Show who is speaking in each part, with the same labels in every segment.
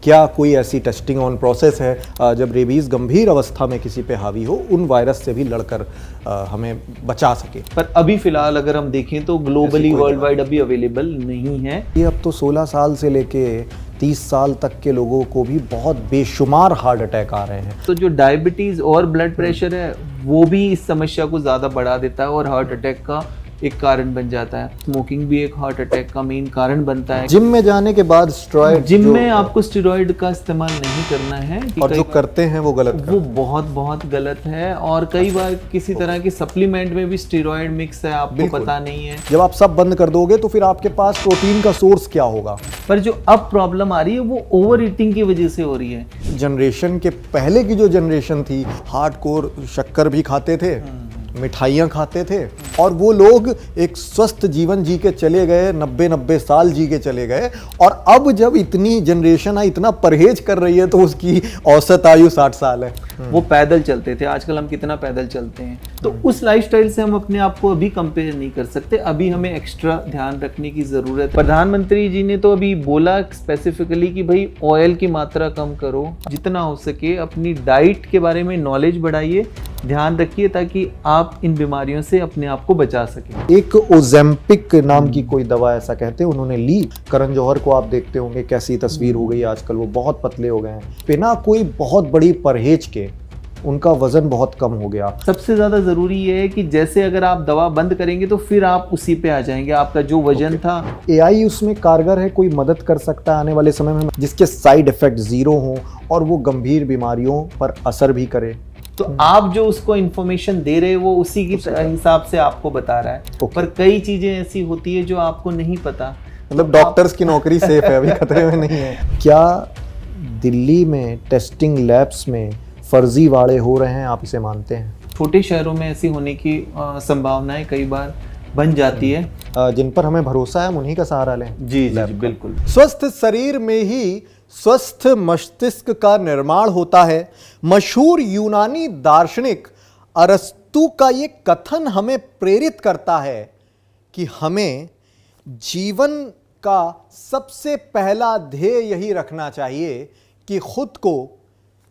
Speaker 1: क्या कोई ऐसी टेस्टिंग ऑन प्रोसेस है जब रेबीज़ गंभीर अवस्था में किसी पे हावी हो, उन वायरस से भी लड़कर हमें बचा सके?
Speaker 2: पर अभी फिलहाल अगर हम देखें तो ग्लोबली वर्ल्ड वाइड अभी अवेलेबल नहीं है।
Speaker 1: ये अब तो 16 साल से लेके 30 साल तक के लोगों को भी बहुत बेशुमार हार्ट अटैक आ रहे हैं।
Speaker 2: तो जो डायबिटीज और ब्लड प्रेशर है वो भी इस समस्या को ज़्यादा बढ़ा देता है और हार्ट अटैक का एक कारण बन जाता है। स्मोकिंग भी एक हार्ट अटैक का मेन कारण बनता है।
Speaker 1: जिम में जाने के बाद स्टेरॉइड,
Speaker 2: जिम में आपको स्टेरॉइड का इस्तेमाल नहीं करना है,
Speaker 1: और जो करते हैं वो गलत
Speaker 2: वो बहुत गलत है। और कई बार किसी तरह की सप्लीमेंट में भी स्टेरॉइड मिक्स है, आपको पता नहीं है।
Speaker 1: जब आप सब बंद कर दोगे तो फिर आपके पास प्रोटीन का सोर्स क्या होगा?
Speaker 2: पर जो अब प्रॉब्लम आ रही है वो ओवर ईटिंग की वजह से हो रही है।
Speaker 1: जनरेशन के पहले की जो जनरेशन थी, हार्डकोर शक्कर भी खाते थे, मिठाइयाँ खाते थे, और वो लोग एक स्वस्थ जीवन जी के चले गए, 90 साल जी के चले गए। और अब जब इतनी जनरेशन आई, इतना परहेज कर रही है, तो उसकी औसत आयु 60 साल है।
Speaker 2: वो पैदल चलते थे, आजकल हम कितना पैदल चलते हैं। तो उस लाइफस्टाइल से हम अपने आप को अभी कंपेयर नहीं कर सकते। अभी हमें एक्स्ट्रा ध्यान रखने की ज़रूरत है। प्रधानमंत्री जी ने तो अभी बोला स्पेसिफिकली कि भाई ऑयल की मात्रा कम करो, जितना हो सके अपनी डाइट के बारे में नॉलेज बढ़ाइए, ध्यान रखिए, ताकि आप इन बीमारियों से अपने आप को बचा सकें।
Speaker 1: एक ओजेम्पिक नाम की कोई दवा, ऐसा कहते हैं, उन्होंने ली। करण जौहर को आप देखते होंगे कैसी तस्वीर हो गई आजकल, वो बहुत पतले हो गए हैं। बिना कोई बहुत बड़ी परहेज के उनका वजन बहुत कम हो गया।
Speaker 2: सबसे ज़्यादा ज़रूरी ये है कि जैसे अगर आप दवा बंद करेंगे तो फिर आप उसी पे आ जाएंगे, आपका जो वजन था।
Speaker 1: AI उसमें कारगर है, कोई मदद कर सकता है आने वाले समय में, जिसके साइड इफेक्ट जीरो हो और वो गंभीर बीमारियों पर असर भी करे?
Speaker 2: तो आप जो उसको इन्फॉर्मेशन दे रहे हैं वो उसी की हिसाब से आपको बता रहा है। पर कई चीज़ें ऐसी होती है जो आपको नहीं पता।
Speaker 1: मतलब डॉक्टर्स की नौकरी सेफ है, अभी खतरे में नहीं है। क्या दिल्ली में टेस्टिंग लैब्स में फर्जीवाड़े हो रहे हैं, आप इसे मानते हैं?
Speaker 2: छोटे शहरों में ऐसी होने की संभावनाएं कई बार बन जाती है।
Speaker 1: जिन पर हमें भरोसा है, हम उन्हीं का सहारा लें।
Speaker 2: जी बिल्कुल।
Speaker 1: स्वस्थ शरीर में ही स्वस्थ मस्तिष्क का निर्माण होता है। मशहूर यूनानी दार्शनिक अरस्तु का ये कथन हमें प्रेरित करता है कि हमें जीवन का सबसे पहला ध्येय यही रखना चाहिए कि खुद को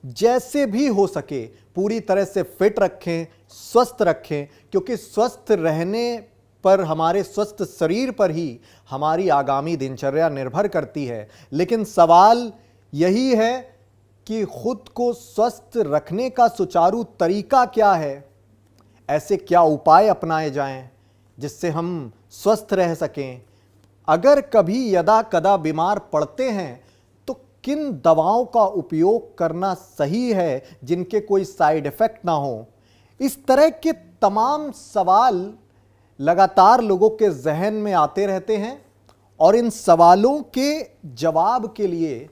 Speaker 1: जैसे भी हो सके पूरी तरह से फिट रखें, स्वस्थ रखें, क्योंकि स्वस्थ रहने पर, हमारे स्वस्थ शरीर पर ही हमारी आगामी दिनचर्या निर्भर करती है। लेकिन सवाल यही है कि खुद को स्वस्थ रखने का सुचारू तरीका क्या है? ऐसे क्या उपाय अपनाए जाएं जिससे हम स्वस्थ रह सकें? अगर कभी यदा कदा बीमार पड़ते हैं तो किन दवाओं का उपयोग करना सही है जिनके कोई साइड इफेक्ट ना हो? इस तरह के तमाम सवाल लगातार लोगों के जहन में आते रहते हैं, और इन सवालों के जवाब के लिए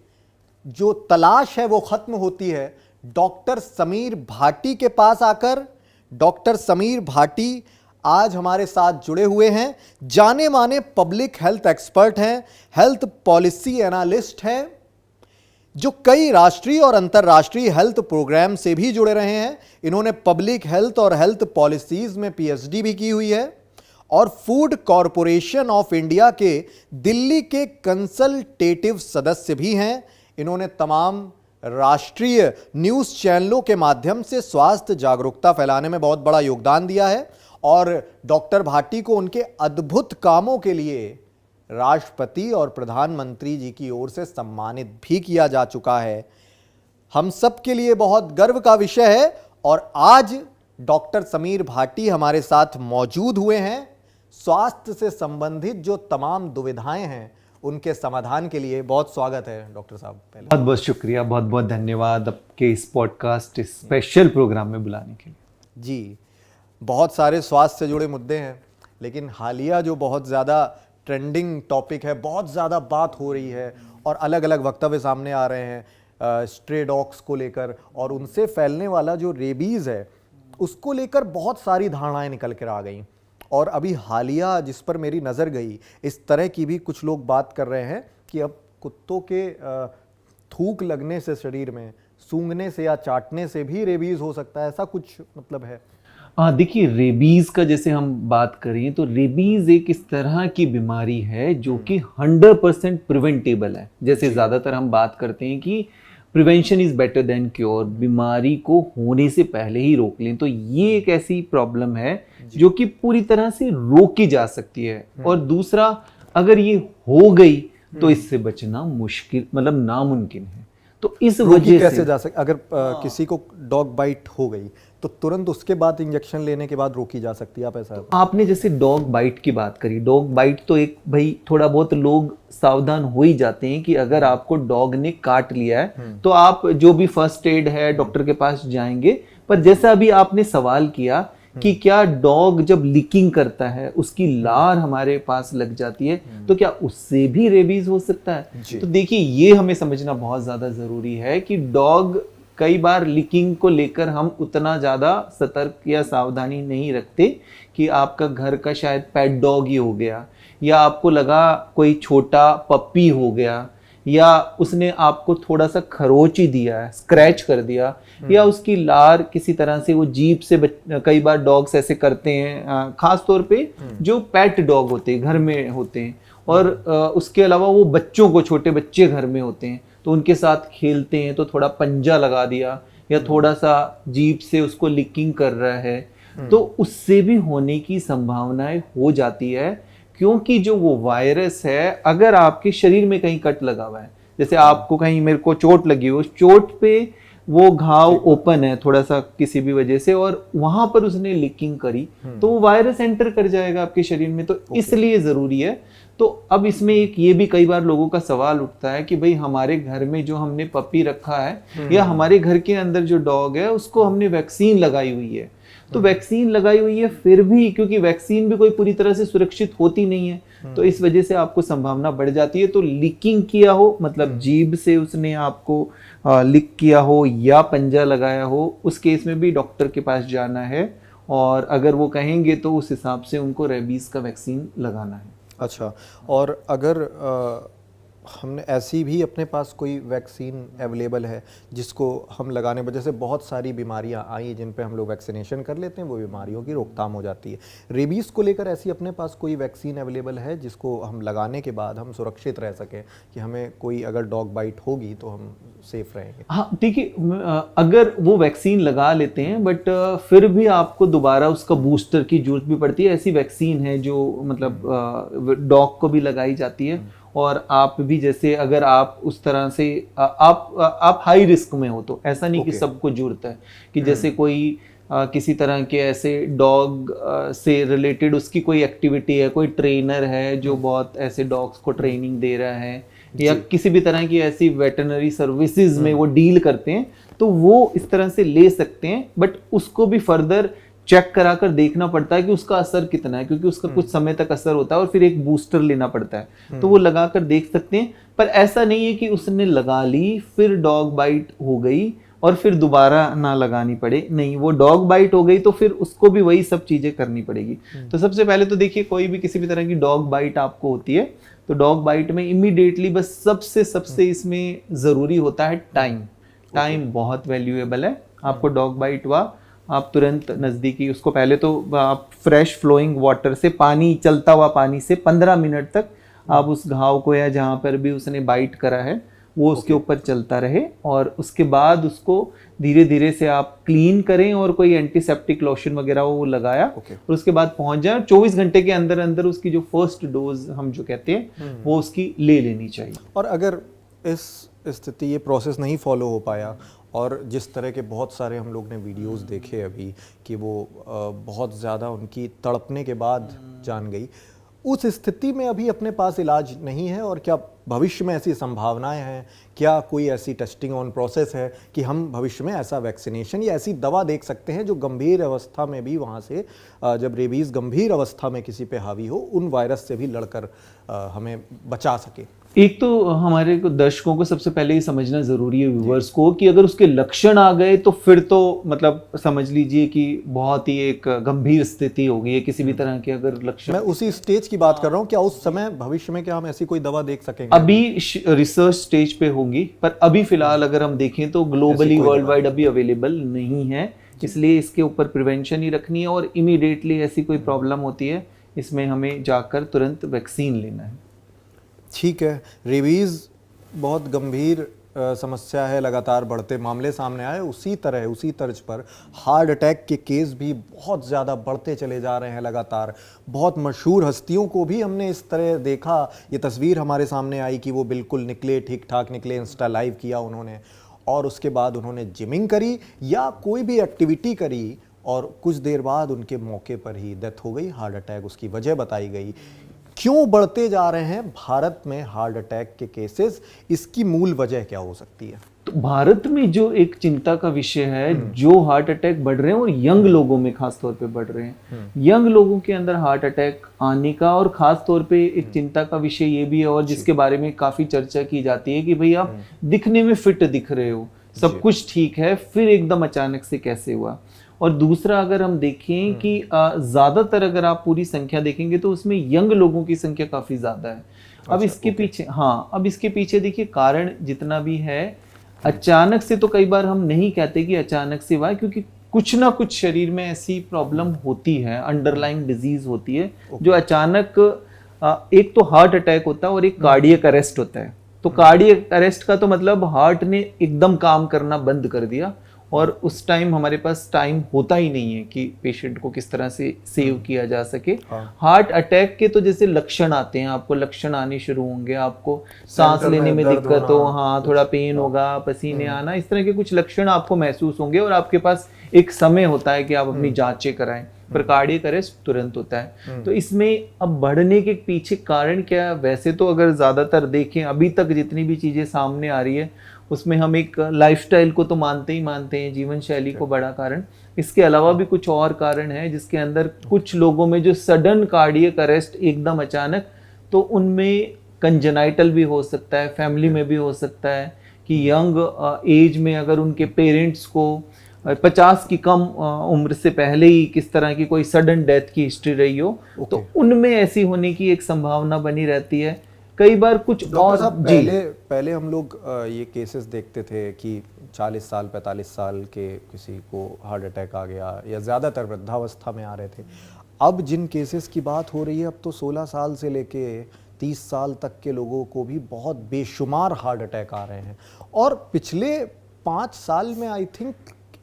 Speaker 1: जो तलाश है वो खत्म होती है डॉक्टर समीर भाटी के पास आकर। डॉक्टर समीर भाटी आज हमारे साथ जुड़े हुए हैं। जाने माने पब्लिक हेल्थ एक्सपर्ट हैं, हेल्थ पॉलिसी एनालिस्ट हैं, जो कई राष्ट्रीय और अंतर्राष्ट्रीय हेल्थ प्रोग्राम से भी जुड़े रहे हैं। इन्होंने पब्लिक हेल्थ और हेल्थ पॉलिसीज में PhD भी की हुई है, और फूड कॉरपोरेशन ऑफ इंडिया के दिल्ली के कंसल्टेटिव सदस्य भी हैं। इन्होंने तमाम राष्ट्रीय न्यूज़ चैनलों के माध्यम से स्वास्थ्य जागरूकता फैलाने में बहुत बड़ा योगदान दिया है, और डॉक्टर भाटी को उनके अद्भुत कामों के लिए राष्ट्रपति और प्रधानमंत्री जी की ओर से सम्मानित भी किया जा चुका है। हम सब के लिए बहुत गर्व का विषय है, और आज डॉक्टर समीर भाटी हमारे साथ मौजूद हुए हैं। स्वास्थ्य से संबंधित जो तमाम दुविधाएं हैं उनके समाधान के लिए बहुत स्वागत है डॉक्टर साहब। पहले
Speaker 2: बहुत बहुत शुक्रिया, बहुत बहुत धन्यवाद आपके इस पॉडकास्ट, इस स्पेशल प्रोग्राम में बुलाने के लिए।
Speaker 1: जी, बहुत सारे स्वास्थ्य से जुड़े मुद्दे हैं, लेकिन हालिया जो बहुत ज़्यादा ट्रेंडिंग टॉपिक है, बहुत ज़्यादा बात हो रही है और अलग अलग वक्तव्य सामने आ रहे हैं स्ट्रे डॉग्स को लेकर, और उनसे फैलने वाला जो रेबीज़ है उसको लेकर बहुत सारी धारणाएं निकल कर आ गई। और अभी हालिया जिस पर मेरी नज़र गई, इस तरह की भी कुछ लोग बात कर रहे हैं कि अब कुत्तों के थूक लगने से शरीर में, सूंघने से या चाटने से भी रेबीज़ हो सकता है, ऐसा कुछ मतलब है?
Speaker 2: हाँ, देखिए रेबीज का जैसे हम बात करें तो रेबीज एक इस तरह की बीमारी है जो कि 100% प्रिवेंटेबल है। जैसे ज़्यादातर हम बात करते हैं कि prevention is better than cure, बीमारी को होने से पहले ही रोक लें, तो ये एक ऐसी प्रॉब्लम है जो कि पूरी तरह से रोकी जा सकती है। और दूसरा, अगर ये हो गई तो इससे बचना मुश्किल, मतलब नामुमकिन है। तो इस
Speaker 1: रोकी
Speaker 2: वजह
Speaker 1: कैसे
Speaker 2: से
Speaker 1: जा सकती, अगर किसी को डॉग बाइट हो गई तो तुरंत उसके बाद इंजेक्शन लेने के बाद रोकी जा सकती है, आप ऐसा?
Speaker 2: आपने जैसे डॉग बाइट की बात करी, डॉग बाइट तो एक भाई थोड़ा बहुत लोग सावधान हो ही जाते हैं कि अगर आपको डॉग ने काट लिया है तो आप जो भी फर्स्ट एड है डॉक्टर के पास जाएंगे। पर जैसा अभी आपने सवाल किया कि क्या डॉग जब लीकिंग करता है, उसकी लार हमारे पास लग जाती है, तो क्या उससे भी रेबीज हो सकता है? तो देखिए, ये हमें समझना बहुत ज्यादा जरूरी है कि डॉग, कई बार लीकिंग को लेकर हम उतना ज़्यादा सतर्क या सावधानी नहीं रखते कि आपका घर का शायद पेट डॉग ही हो गया, या आपको लगा कोई छोटा पप्पी हो गया, या उसने आपको थोड़ा सा खरोच ही दिया है, स्क्रैच कर दिया, या उसकी लार किसी तरह से वो जीभ से कई बार डॉग्स ऐसे करते हैं, खास तौर पे जो पेट डॉग होते हैं, घर में होते हैं, और उसके अलावा वो बच्चों को, छोटे बच्चे घर में होते हैं तो उनके साथ खेलते हैं तो थोड़ा पंजा लगा दिया या थोड़ा सा जीभ से उसको लिकिंग कर रहा है, तो उससे भी होने की संभावनाएं हो जाती है। क्योंकि जो वो वायरस है, अगर आपके शरीर में कहीं कट लगा हुआ है, जैसे आपको कहीं, मेरे को चोट लगी हो, चोट पे वो घाव ओपन है थोड़ा सा किसी भी वजह से, और वहां पर उसने लिकिंग करी तो वो वायरस एंटर कर जाएगा आपके शरीर में, तो इसलिए जरूरी है। तो अब इसमें एक ये भी कई बार लोगों का सवाल उठता है कि भाई हमारे घर में जो हमने पपी रखा है या हमारे घर के अंदर जो डॉग है उसको हमने वैक्सीन लगाई हुई है, तो वैक्सीन लगाई हुई है फिर भी, क्योंकि वैक्सीन भी कोई पूरी तरह से सुरक्षित होती नहीं है, तो इस वजह से आपको संभावना बढ़ जाती है। तो लीकिंग किया हो, मतलब जीभ से उसने आपको लीक किया हो या पंजा लगाया हो, उस केस में भी डॉक्टर के पास जाना है, और अगर वो कहेंगे तो उस हिसाब से उनको रेबीज का वैक्सीन लगाना है।
Speaker 1: अच्छा, और अगर हमने ऐसी भी अपने पास कोई वैक्सीन अवेलेबल है जिसको हम लगाने वजह से बहुत सारी बीमारियां आई जिन पे हम लोग वैक्सीनेशन कर लेते हैं, वो बीमारियों की रोकथाम हो जाती है, रेबीज़ को लेकर ऐसी अपने पास कोई वैक्सीन अवेलेबल है जिसको हम लगाने के बाद हम सुरक्षित रह सकें कि हमें कोई अगर डॉग बाइट होगी तो हम सेफ रहेंगे?
Speaker 2: हाँ, देखिए, अगर वो वैक्सीन लगा लेते हैं बट फिर भी आपको दोबारा उसका बूस्टर की जरूरत भी पड़ती है। ऐसी वैक्सीन है जो मतलब डॉग को भी लगाई जाती है, और आप भी, जैसे अगर आप उस तरह से आप हाई रिस्क में हो तो ऐसा नहीं कि सबको जरूरत है कि जैसे कोई किसी तरह के ऐसे डॉग से रिलेटेड उसकी कोई एक्टिविटी है, कोई ट्रेनर है जो बहुत ऐसे डॉग्स को ट्रेनिंग दे रहा है, या किसी भी तरह की ऐसी वेटरनरी सर्विसेज में वो डील करते हैं, तो वो इस तरह से ले सकते हैं, बट उसको भी फर्दर चेक कराकर देखना पड़ता है कि उसका असर कितना है, क्योंकि उसका कुछ समय तक असर होता है और फिर एक बूस्टर लेना पड़ता है, तो वो लगाकर देख सकते हैं। पर ऐसा नहीं है कि उसने लगा ली फिर डॉग बाइट हो गई और फिर दोबारा ना लगानी पड़े, नहीं, वो डॉग बाइट हो गई तो फिर उसको भी वही सब चीजें करनी पड़ेगी। तो सबसे पहले तो देखिए, कोई भी किसी भी तरह की डॉग बाइट आपको होती है तो डॉग बाइट में इमीडिएटली बस सबसे इसमें जरूरी होता है टाइम बहुत वैल्यूएबल है। आपको डॉग बाइट हुआ, आप तुरंत नज़दीकी उसको, पहले तो आप फ्रेश फ्लोइंग वाटर से, पानी, चलता हुआ पानी से 15 मिनट तक आप उस घाव को या जहाँ पर भी उसने बाइट करा है वो उसके ऊपर चलता रहे, और उसके बाद उसको धीरे धीरे से आप क्लीन करें और कोई एंटीसेप्टिक लोशन वगैरह वो लगाया, और उसके बाद पहुंच जाए। 24 घंटे के अंदर अंदर उसकी जो फर्स्ट डोज हम जो कहते हैं वो उसकी ले लेनी चाहिए।
Speaker 1: और अगर इस स्थिति, ये प्रोसेस नहीं फॉलो हो पाया, और जिस तरह के बहुत सारे हम लोग ने वीडियोस देखे अभी कि वो बहुत ज़्यादा उनकी तड़पने के बाद जान गई, उस स्थिति में अभी अपने पास इलाज नहीं है, और क्या भविष्य में ऐसी संभावनाएं हैं, क्या कोई ऐसी टेस्टिंग ऑन प्रोसेस है कि हम भविष्य में ऐसा वैक्सीनेशन या ऐसी दवा देख सकते हैं जो गंभीर अवस्था में भी, वहाँ से जब रेबीज़ गंभीर अवस्था में किसी पे हावी हो, उन वायरस से भी लड़कर हमें बचा सके?
Speaker 2: एक तो हमारे को दर्शकों को सबसे पहले ये समझना जरूरी है, व्यूवर्स को, कि अगर उसके लक्षण आ गए तो फिर तो मतलब समझ लीजिए कि बहुत ही एक गंभीर स्थिति हो गई है, किसी भी तरह के अगर लक्षण।
Speaker 1: मैं उसी स्टेज की बात कर रहा हूँ, क्या उस समय भविष्य में क्या हम ऐसी कोई दवा देख सकेंगे?
Speaker 2: अभी रिसर्च स्टेज पे होगी, पर अभी फिलहाल अगर हम देखें तो ग्लोबली वर्ल्ड वाइड अभी अवेलेबल नहीं है इसलिए इसके ऊपर प्रिवेंशन ही रखनी है और इमीडिएटली ऐसी कोई प्रॉब्लम होती है इसमें हमें जाकर तुरंत वैक्सीन लेना है।
Speaker 1: ठीक है, रेबीज़ बहुत गंभीर समस्या है, लगातार बढ़ते मामले सामने आए, उसी तर्ज पर हार्ट अटैक के केस भी बहुत ज़्यादा बढ़ते चले जा रहे हैं लगातार। बहुत मशहूर हस्तियों को भी हमने इस तरह देखा, ये तस्वीर हमारे सामने आई कि वो बिल्कुल निकले, ठीक ठाक निकले, इंस्टा लाइव किया उन्होंने और उसके बाद उन्होंने जिमिंग करी या कोई भी एक्टिविटी करी और कुछ देर बाद उनके मौके पर ही डेथ हो गई, हार्ट अटैक उसकी वजह बताई गई। क्यों बढ़ते जा रहे हैं भारत में हार्ट अटैक के केसेस, इसकी मूल वजह क्या हो सकती है?
Speaker 2: तो भारत में जो एक चिंता का विषय है, जो हार्ट अटैक बढ़ रहे हैं और यंग लोगों में खास तौर पे बढ़ रहे हैं, यंग लोगों के अंदर हार्ट अटैक आने का और खास तौर पे एक चिंता का विषय ये भी है और जिसके बारे में काफी चर्चा की जाती है कि भाई आप दिखने में फिट दिख रहे हो, सब कुछ ठीक है, फिर एकदम अचानक से कैसे हुआ। और दूसरा अगर हम देखें कि ज्यादातर अगर आप पूरी संख्या देखेंगे तो उसमें यंग लोगों की संख्या काफी ज्यादा है। अब इसके पीछे अब इसके पीछे देखिए कारण जितना भी है, अचानक से तो कई बार हम नहीं कहते कि अचानक से हुआ है, क्योंकि कुछ ना कुछ शरीर में ऐसी प्रॉब्लम होती है, अंडरलाइंग डिजीज होती है जो अचानक एक तो हार्ट अटैक होता है और एक कार्डियक अरेस्ट होता है। तो कार्डियक अरेस्ट का तो मतलब हार्ट ने एकदम काम करना बंद कर दिया और उस टाइम हमारे पास टाइम होता ही नहीं है कि पेशेंट को किस तरह से सेव किया जा सके। हार्ट अटैक के तो जैसे लक्षण आते हैं, आपको लक्षण आने शुरू होंगे, आपको सांस लेने में दिक्कत हो, थोड़ा पेन होगा, पसीने आना, इस तरह के कुछ लक्षण आपको महसूस होंगे और आपके पास एक समय होता है कि आप अपनी जांचें कराएं, पर कार्डियक अरेस्ट तुरंत होता है। तो इसमें अब बढ़ने के पीछे कारण क्या है? वैसे तो अगर ज्यादातर देखें अभी तक जितनी भी चीजें सामने आ रही है उसमें हम एक लाइफस्टाइल को तो मानते हैं, जीवन शैली को बड़ा कारण। इसके अलावा भी कुछ और कारण है जिसके अंदर कुछ लोगों में जो सडन कार्डियक अरेस्ट एकदम अचानक, तो उनमें कंजेनाइटल भी हो सकता है, फैमिली में भी हो सकता है कि यंग एज में अगर उनके पेरेंट्स को 50 की कम उम्र से पहले ही किस तरह की कोई सडन डेथ की हिस्ट्री रही हो, तो उनमें ऐसी होने की एक संभावना बनी रहती है। कई बार कुछ और
Speaker 1: पहले हम लोग ये केसेस देखते थे कि 40 साल 45 साल के किसी को हार्ट अटैक आ गया या ज़्यादातर वृद्धावस्था में आ रहे थे। अब जिन केसेस की बात हो रही है, अब तो 16 साल से लेके 30 साल तक के लोगों को भी बहुत बेशुमार हार्ट अटैक आ रहे हैं और पिछले 5 साल में आई थिंक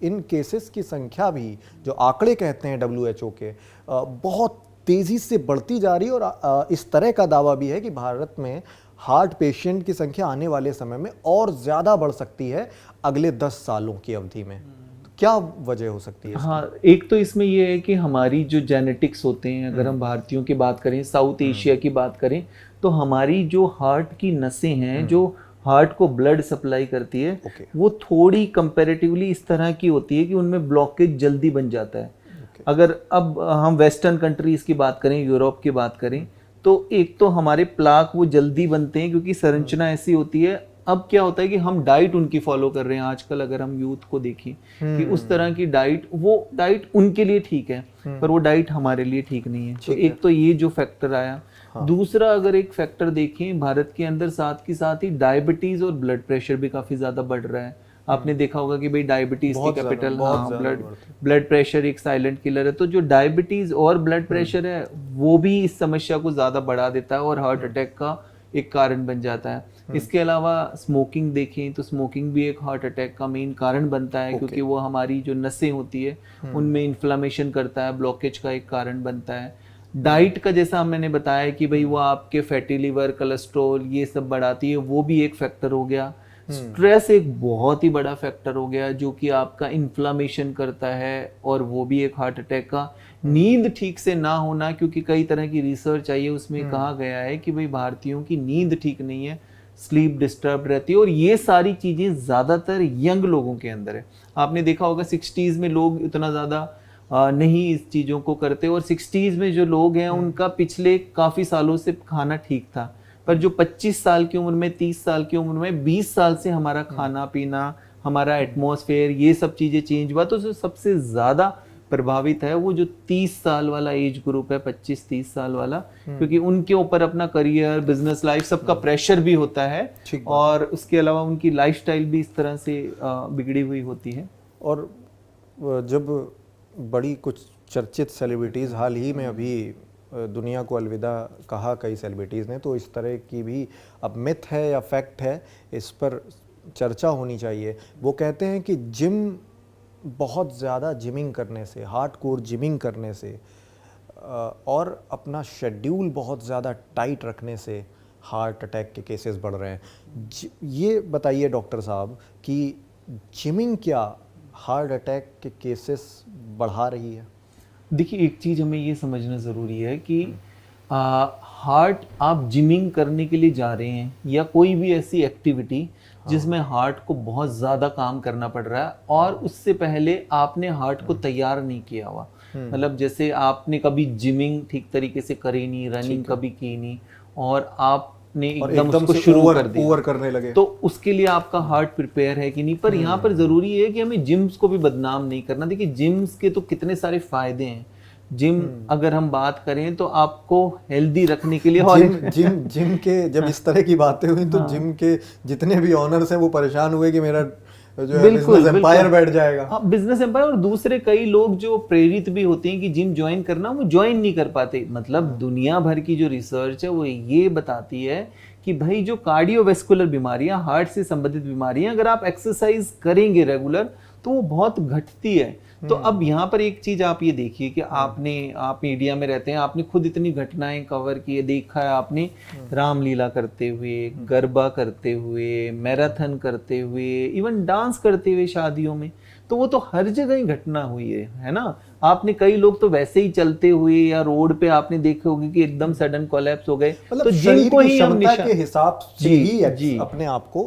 Speaker 1: इन केसेस की संख्या भी, जो आंकड़े कहते हैं WHO के, बहुत तेज़ी से बढ़ती जा रही है और इस तरह का दावा भी है कि भारत में हार्ट पेशेंट की संख्या आने वाले समय में और ज़्यादा बढ़ सकती है अगले 10 सालों की अवधि में। तो क्या वजह हो सकती है?
Speaker 2: हाँ, एक तो इसमें यह है कि हमारी जो जेनेटिक्स होते हैं, अगर हम भारतीयों की बात करें, साउथ एशिया की बात करें, तो हमारी जो हार्ट की नसें हैं जो हार्ट को ब्लड सप्लाई करती है, वो थोड़ी कंपैरेटिवली इस तरह की होती है कि उनमें ब्लॉकेज जल्दी बन जाता है। अगर अब हम वेस्टर्न कंट्रीज की बात करें, यूरोप की बात करें, तो एक तो हमारे प्लाक वो जल्दी बनते हैं क्योंकि संरचना ऐसी होती है। अब क्या होता है कि हम डाइट उनकी फॉलो कर रहे हैं आजकल, अगर हम यूथ को देखें कि उस तरह की डाइट, वो डाइट उनके लिए ठीक है पर वो डाइट हमारे लिए ठीक नहीं है। तो एक तो ये जो फैक्टर आया। दूसरा अगर एक फैक्टर देखें भारत के अंदर, साथ के साथ ही डायबिटीज और ब्लड प्रेशर भी काफी ज्यादा बढ़ रहा है। आपने देखा होगा कि भाई डायबिटीज की कैपिटल, ब्लड प्रेशर एक साइलेंट किलर है। तो जो डायबिटीज और ब्लड प्रेशर है वो भी इस समस्या को ज्यादा बढ़ा देता है और हार्ट अटैक का एक कारण बन जाता है। इसके अलावा स्मोकिंग देखें तो स्मोकिंग भी एक हार्ट अटैक का मेन कारण बनता है, क्योंकि वो हमारी जो नसें होती है उनमें इन्फ्लामेशन करता है, ब्लॉकेज का एक कारण बनता है। डाइट का जैसा मैंने बताया कि भाई वो आपके फैटी लिवर, कोलेस्ट्रॉल ये सब बढ़ाती है, वो भी एक फैक्टर हो गया। स्ट्रेस एक बहुत ही बड़ा फैक्टर हो गया जो कि आपका इन्फ्लामेशन करता है और वो भी एक हार्ट अटैक का। नींद ठीक से ना होना, क्योंकि कई तरह की रिसर्च आई है, उसमें कहा गया है कि भाई भारतीयों की नींद ठीक नहीं है, स्लीप डिस्टर्ब रहती है और ये सारी चीजें ज्यादातर यंग लोगों के अंदर है। आपने देखा होगा 60s में लोग इतना ज्यादा नहीं इस चीजों को करते और 60s में जो लोग हैं उनका पिछले काफी सालों से खाना ठीक था, पर जो 25 साल की उम्र में, 30 साल की उम्र में, 20 साल से हमारा खाना पीना, हमारा एटमॉस्फेयर, ये सब चीजें चेंज हुआ। तो जो सबसे ज्यादा प्रभावित है वो जो 30 साल वाला एज ग्रुप है, 25-30 साल वाला, क्योंकि उनके ऊपर अपना करियर, बिजनेस लाइफ, सबका प्रेशर भी होता है और उसके अलावा उनकी लाइफस्टाइल भी इस तरह से बिगड़ी हुई होती है।
Speaker 1: और जब बड़ी कुछ चर्चित सेलिब्रिटीज़ हाल ही में अभी दुनिया को अलविदा कहा कई सेलिब्रिटीज़ ने, तो इस तरह की भी अब मिथ है या फैक्ट है, इस पर चर्चा होनी चाहिए। वो कहते हैं कि जिम बहुत ज़्यादा जिमिंग करने से, हार्डकोर जिमिंग करने से और अपना शेड्यूल बहुत ज़्यादा टाइट रखने से हार्ट अटैक के केसेस बढ़ रहे हैं। ये बताइए डॉक्टर साहब कि जिमिंग क्या हार्ट अटैक के केसेस बढ़ा रही है?
Speaker 2: देखिए, एक चीज़ हमें ये समझना ज़रूरी है कि हार्ट, आप जिमिंग करने के लिए जा रहे हैं या कोई भी ऐसी एक्टिविटी जिसमें हार्ट को बहुत ज़्यादा काम करना पड़ रहा है और उससे पहले आपने हार्ट को तैयार नहीं किया हुआ, मतलब जैसे आपने कभी जिमिंग ठीक तरीके से करी नहीं, रनिंग कभी की नहीं और आपने एकदम उसको शुरू कर दिया,
Speaker 1: ओवर करने लगे,
Speaker 2: तो उसके लिए आपका हार्ट प्रिपेयर है कि नहीं। पर यहाँ पर ज़रूरी है कि हमें जिम्स को भी बदनाम नहीं करना। देखिए, जिम्स के तो कितने सारे फायदे हैं। जिम अगर हम बात करें तो आपको हेल्दी रखने के लिए,
Speaker 1: जिम के जब इस तरह की बातें हुई तो जिम के जितने भी ऑनर्स हैं वो परेशान हुए कि मेरा जो है बिजनेस एम्पायर बैठ जाएगा।
Speaker 2: हाँ, बिजनेस एम्पायर। और दूसरे कई लोग जो प्रेरित भी होते हैं कि जिम ज्वाइन करना, वो ज्वाइन नहीं कर पाते। मतलब दुनिया भर की जो रिसर्च है वो ये बताती है कि भाई जो कार्डियोवैस्कुलर बीमारियां, हार्ट से संबंधित बीमारियां, अगर आप एक्सरसाइज करेंगे रेगुलर तो वो बहुत घटती है। तो अब यहाँ पर एक चीज आप ये देखिए कि आप मीडिया में रहते हैं, आपने खुद इतनी घटनाएं कवर की है, देखा है आपने, रामलीला करते हुए, गरबा करते हुए, मैराथन करते हुए, इवन डांस करते हुए शादियों में, तो वो तो हर जगह ही घटना हुई है ना। आपने कई लोग तो वैसे ही चलते हुए या रोड पे आपने देखे होंगे कि एकदम सडन कोलैप्स हो गए।
Speaker 1: मतलब
Speaker 2: तो
Speaker 1: जिनको ही क्षमता के हिसाब से ही
Speaker 2: अपने
Speaker 1: आप को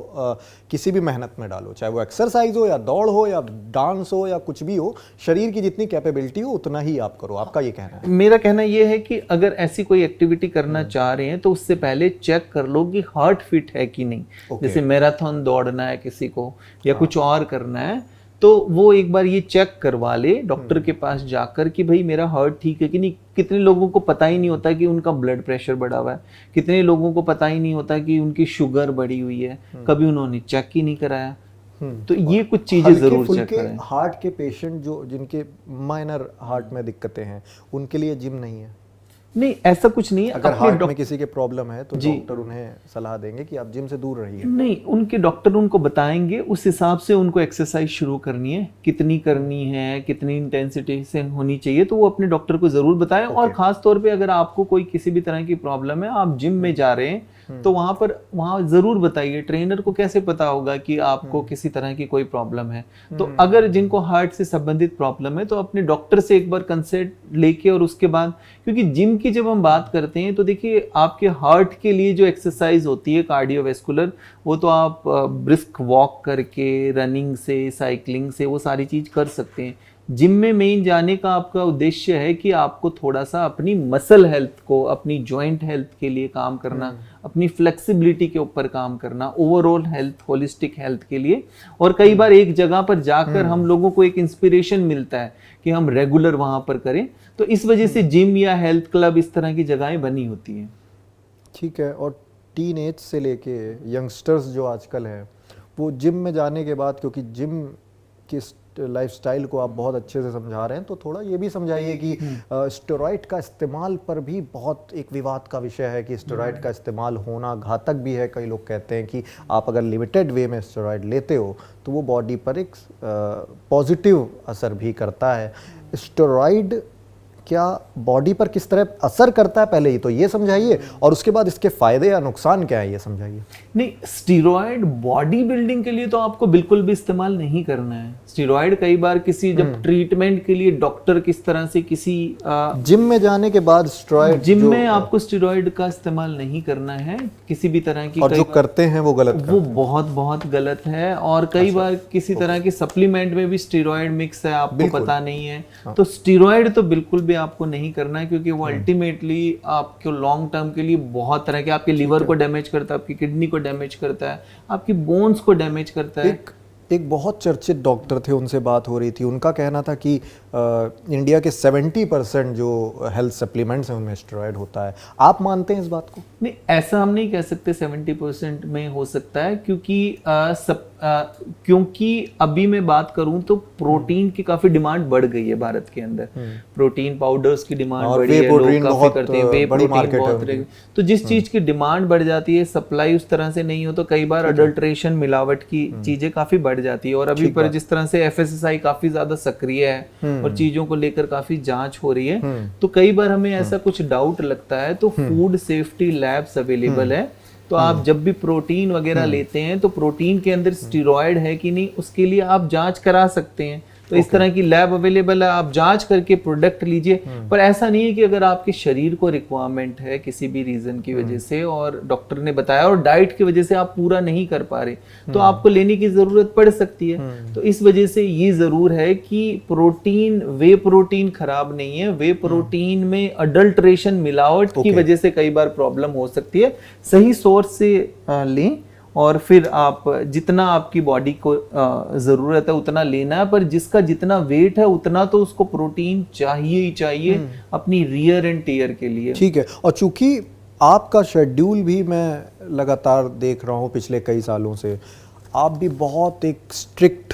Speaker 1: किसी भी मेहनत में डालो, चाहे वो एक्सरसाइज हो या दौड़ हो या डांस हो या कुछ भी हो, शरीर की जितनी कैपेबिलिटी हो उतना ही आप करो। आपका ये कहना है?
Speaker 2: मेरा कहना ये है कि अगर ऐसी कोई एक्टिविटी करना चाह रहे हैं तो उससे पहले चेक कर लो कि हार्ट फिट है कि नहीं। जैसे मैराथन दौड़ना है किसी को या कुछ और करना है, तो वो एक बार ये चेक करवा ले डॉक्टर के पास जाकर कि भाई मेरा हार्ट ठीक है कि नहीं। कितने लोगों को पता ही नहीं होता कि उनका ब्लड प्रेशर बढ़ा हुआ है, कितने लोगों को पता ही नहीं होता कि उनकी शुगर बढ़ी हुई है, कभी उन्होंने चेक ही नहीं कराया। तो ये कुछ चीजें जरूर चेक करें।
Speaker 1: हार्ट के पेशेंट जो जिनके माइनर हार्ट में दिक्कतें हैं उनके लिए जिम नहीं है?
Speaker 2: नहीं, ऐसा कुछ नहीं है।
Speaker 1: अगर हार्ट में किसी के प्रॉब्लम है तो डॉक्टर उन्हें सलाह देंगे कि आप जिम से दूर रहिए।
Speaker 2: नहीं, उनके डॉक्टर उनको बताएंगे, उस हिसाब से उनको एक्सरसाइज शुरू करनी है, कितनी करनी है, कितनी इंटेंसिटी से होनी चाहिए, तो वो अपने डॉक्टर को जरूर बताएं। और खास तौर पे अगर आपको कोई किसी भी तरह की प्रॉब्लम है, आप जिम में जा रहे हैं, तो वहां जरूर बताइए। ट्रेनर को कैसे पता होगा कि आपको किसी तरह की कोई प्रॉब्लम है? तो अगर जिनको हार्ट से संबंधित प्रॉब्लम है तो अपने डॉक्टर से एक बार कंसल्ट लेके, और उसके बाद, क्योंकि जिम की जब हम बात करते हैं तो देखिए आपके हार्ट के लिए जो एक्सरसाइज होती है कार्डियोवैस्कुलर, वो तो आप ब्रिस्क वॉक करके, रनिंग से, साइकिलिंग से वो सारी चीज कर सकते हैं। जिम में मेन जाने का आपका उद्देश्य है कि आपको थोड़ा सा अपनी मसल हेल्थ को, अपनी जॉइंट हेल्थ के लिए काम करना, अपनी फ्लेक्सिबिलिटी के ऊपर काम करना, ओवरऑल हेल्थ, होलिस्टिक हेल्थ के लिए। और कई बार एक जगह पर जाकर हम लोगों को एक इंस्पिरेशन मिलता है कि हम रेगुलर वहां पर करें, तो इस वजह से जिम या हेल्थ क्लब इस तरह की जगहें बनी होती हैं।
Speaker 1: ठीक है। और टीन एज से लेके यंगस्टर्स जो आजकल हैं, वो जिम में जाने के बाद, क्योंकि जिम की लाइफस्टाइल को आप बहुत अच्छे से समझा रहे हैं, तो थोड़ा ये भी समझाइए कि स्टेरॉइड का इस्तेमाल पर भी बहुत एक विवाद का विषय है कि स्टेरॉइड का इस्तेमाल होना घातक भी है। कई लोग कहते हैं कि आप अगर लिमिटेड वे में स्टेरॉइड लेते हो तो वो बॉडी पर एक पॉजिटिव असर भी करता है। स्टेरॉइड क्या बॉडी पर किस तरह असर करता है, पहले ही तो ये समझाइए, और उसके बाद इसके फायदे या नुकसान क्या है ये समझाइए।
Speaker 2: नहीं, स्टीरॉयड बॉडी बिल्डिंग के लिए तो आपको बिल्कुल भी इस्तेमाल नहीं करना है। स्टीरॉयड कई बार किसी जब ट्रीटमेंट के लिए डॉक्टर किस तरह से किसी
Speaker 1: जिम में जाने के बाद स्टेरॉइड,
Speaker 2: जिम में आपको स्टीरॉयड का इस्तेमाल नहीं करना है किसी भी तरह की।
Speaker 1: और जो करते हैं वो गलत,
Speaker 2: वो बहुत बहुत गलत है। और कई बार किसी तरह के सप्लीमेंट में भी स्टीरॉयड मिक्स है, आपको पता नहीं है। तो स्टीरॉयड तो बिल्कुल भी आपको नहीं करना है, क्योंकि वो अल्टीमेटली आपको लॉन्ग टर्म के लिए बहुत तरह के, आपके लिवर को डैमेज करता है, आपकी किडनी को डैमेज करता है, आपकी बोन्स को डैमेज करता है।
Speaker 1: एक बहुत चर्चित डॉक्टर थे, उनसे बात हो रही थी, उनका कहना था कि इंडिया के 70% जो हेल्थ सप्लीमेंट्स हैं उनमें स्टेरॉइड होता है। आप मानते हैं इस बात को?
Speaker 2: नहीं, ऐसा हम नहीं कह सकते 70% में हो सकता है, क्योंकि क्योंकि अभी मैं बात करूं तो प्रोटीन की काफी डिमांड बढ़ गई है भारत के अंदर। प्रोटीन पाउडर्स की डिमांड
Speaker 1: और
Speaker 2: बढ़ी
Speaker 1: वे
Speaker 2: है, लोग
Speaker 1: प्रोटीन
Speaker 2: काफी
Speaker 1: बहुत
Speaker 2: करते हैं, वे
Speaker 1: बड़ी
Speaker 2: प्रोटीन
Speaker 1: मार्केट है
Speaker 2: बहुत
Speaker 1: उनकी।
Speaker 2: तो जिस चीज की डिमांड बढ़ जाती है, सप्लाई उस तरह से नहीं हो, तो कई बार अडल्ट्रेशन, मिलावट की चीजें काफी बढ़ जाती है। और अभी पर जिस तरह से एफएसएसआई काफी ज्यादा सक्रिय है और चीजों को लेकर काफी जांच हो रही है, तो कई बार हमें ऐसा कुछ डाउट लगता है, तो फूड सेफ्टी लैब्स अवेलेबल है। तो आप जब भी प्रोटीन वगैरह लेते हैं तो प्रोटीन के अंदर स्टेरॉयड है कि नहीं, उसके लिए आप जांच करा सकते हैं। तो इस तरह की लैब अवेलेबल है, आप जांच करके प्रोडक्ट लीजिए। पर ऐसा नहीं है कि अगर आपके शरीर को रिक्वायरमेंट है किसी भी रीजन की वजह से और डॉक्टर ने बताया और डाइट की वजह से आप पूरा नहीं कर पा रहे, तो आपको लेने की जरूरत पड़ सकती है। तो इस वजह से ये जरूर है कि प्रोटीन, वे प्रोटीन खराब नहीं है, वे प्रोटीन में अडल्ट्रेशन, मिलावट की वजह से कई बार प्रॉब्लम हो सकती है। सही सोर्स से लें और फिर आप जितना आपकी बॉडी को ज़रूरत है उतना लेना है, पर जिसका जितना वेट है उतना तो उसको प्रोटीन चाहिए ही चाहिए अपनी रियर एंड टीयर के लिए।
Speaker 1: ठीक है। और चूंकि आपका शेड्यूल भी मैं लगातार देख रहा हूँ पिछले कई सालों से, आप भी बहुत एक स्ट्रिक्ट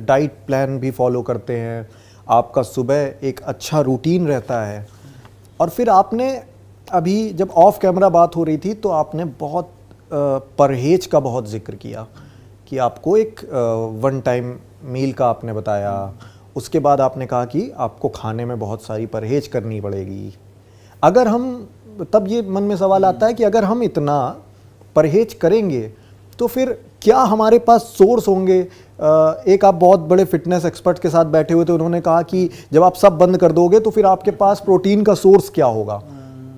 Speaker 1: डाइट प्लान भी फॉलो करते हैं, आपका सुबह एक अच्छा रूटीन रहता है। और फिर आपने अभी जब ऑफ कैमरा बात हो रही थी तो आपने बहुत परहेज का बहुत जिक्र किया कि आपको एक वन टाइम मील का आपने बताया। उसके बाद आपने कहा कि आपको खाने में बहुत सारी परहेज करनी पड़ेगी। अगर हम, तब ये मन में सवाल आता है कि अगर हम इतना परहेज करेंगे तो फिर क्या हमारे पास सोर्स होंगे? एक आप बहुत बड़े फिटनेस एक्सपर्ट के साथ बैठे हुए थे, उन्होंने कहा कि जब आप सब बंद कर दोगे तो फिर आपके पास प्रोटीन का सोर्स क्या होगा?